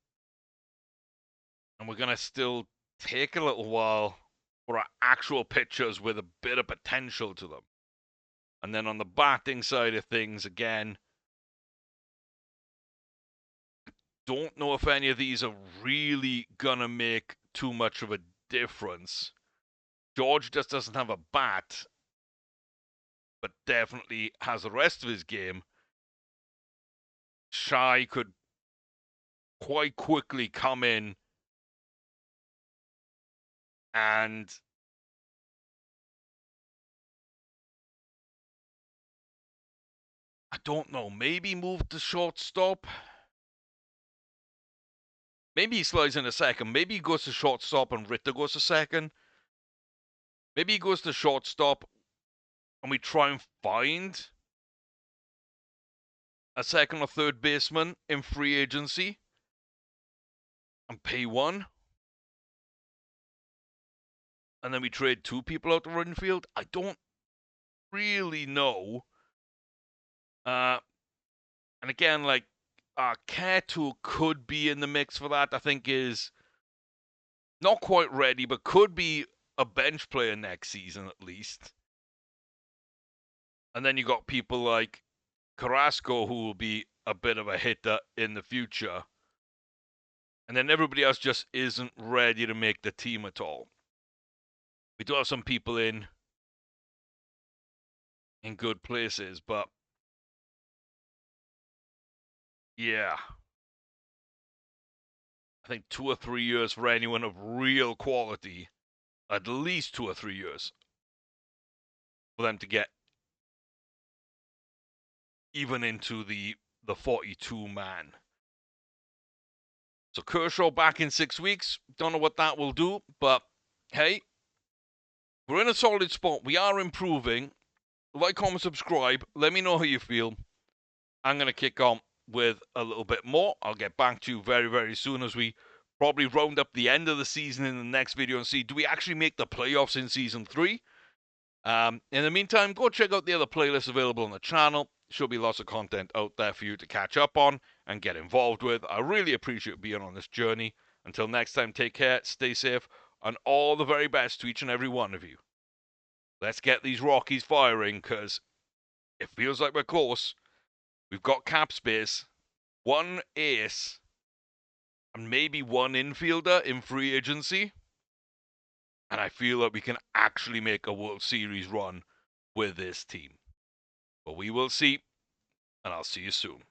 And we're going to still take a little while for our actual pitchers with a bit of potential to them. And then on the batting side of things, again, don't know if any of these are really going to make too much of a difference. George just doesn't have a bat, but definitely has the rest of his game. Shy could quite quickly come in and I don't know, maybe move to shortstop. Maybe he slides in a second. Maybe he goes to shortstop and Ritter goes to second. Maybe he goes to shortstop and we try and find a second or third baseman in free agency and pay one. And then we trade 2 people out to infield. I don't really know. And again, like, Ketu could be in the mix for that. I think is not quite ready, but could be a bench player next season at least. And then you got people like Carrasco, who will be a bit of a hitter in the future. And then everybody else just isn't ready to make the team at all. We do have some people in in good places, but yeah, I think 2 or 3 years for anyone of real quality, at least 2 or 3 years for them to get even into the 42 man. So Kershaw back in 6 weeks. Don't know what that will do, but hey, we're in a solid spot. We are improving. Like, comment, subscribe. Let me know how you feel. I'm going to kick on with a little bit more. I'll get back to you very, very soon as we probably round up the end of the season in the next video and see, do we actually make the playoffs in Season 3? In the meantime, go check out the other playlists available on the channel. Should be lots of content out there for you to catch up on and get involved with. I really appreciate being on this journey. Until next time, take care, stay safe, and all the very best to each and every one of you. Let's get these Rockies firing, because it feels like we're close. We've got cap space, one ace, and maybe one infielder in free agency. And I feel that we can actually make a World Series run with this team. But we will see, and I'll see you soon.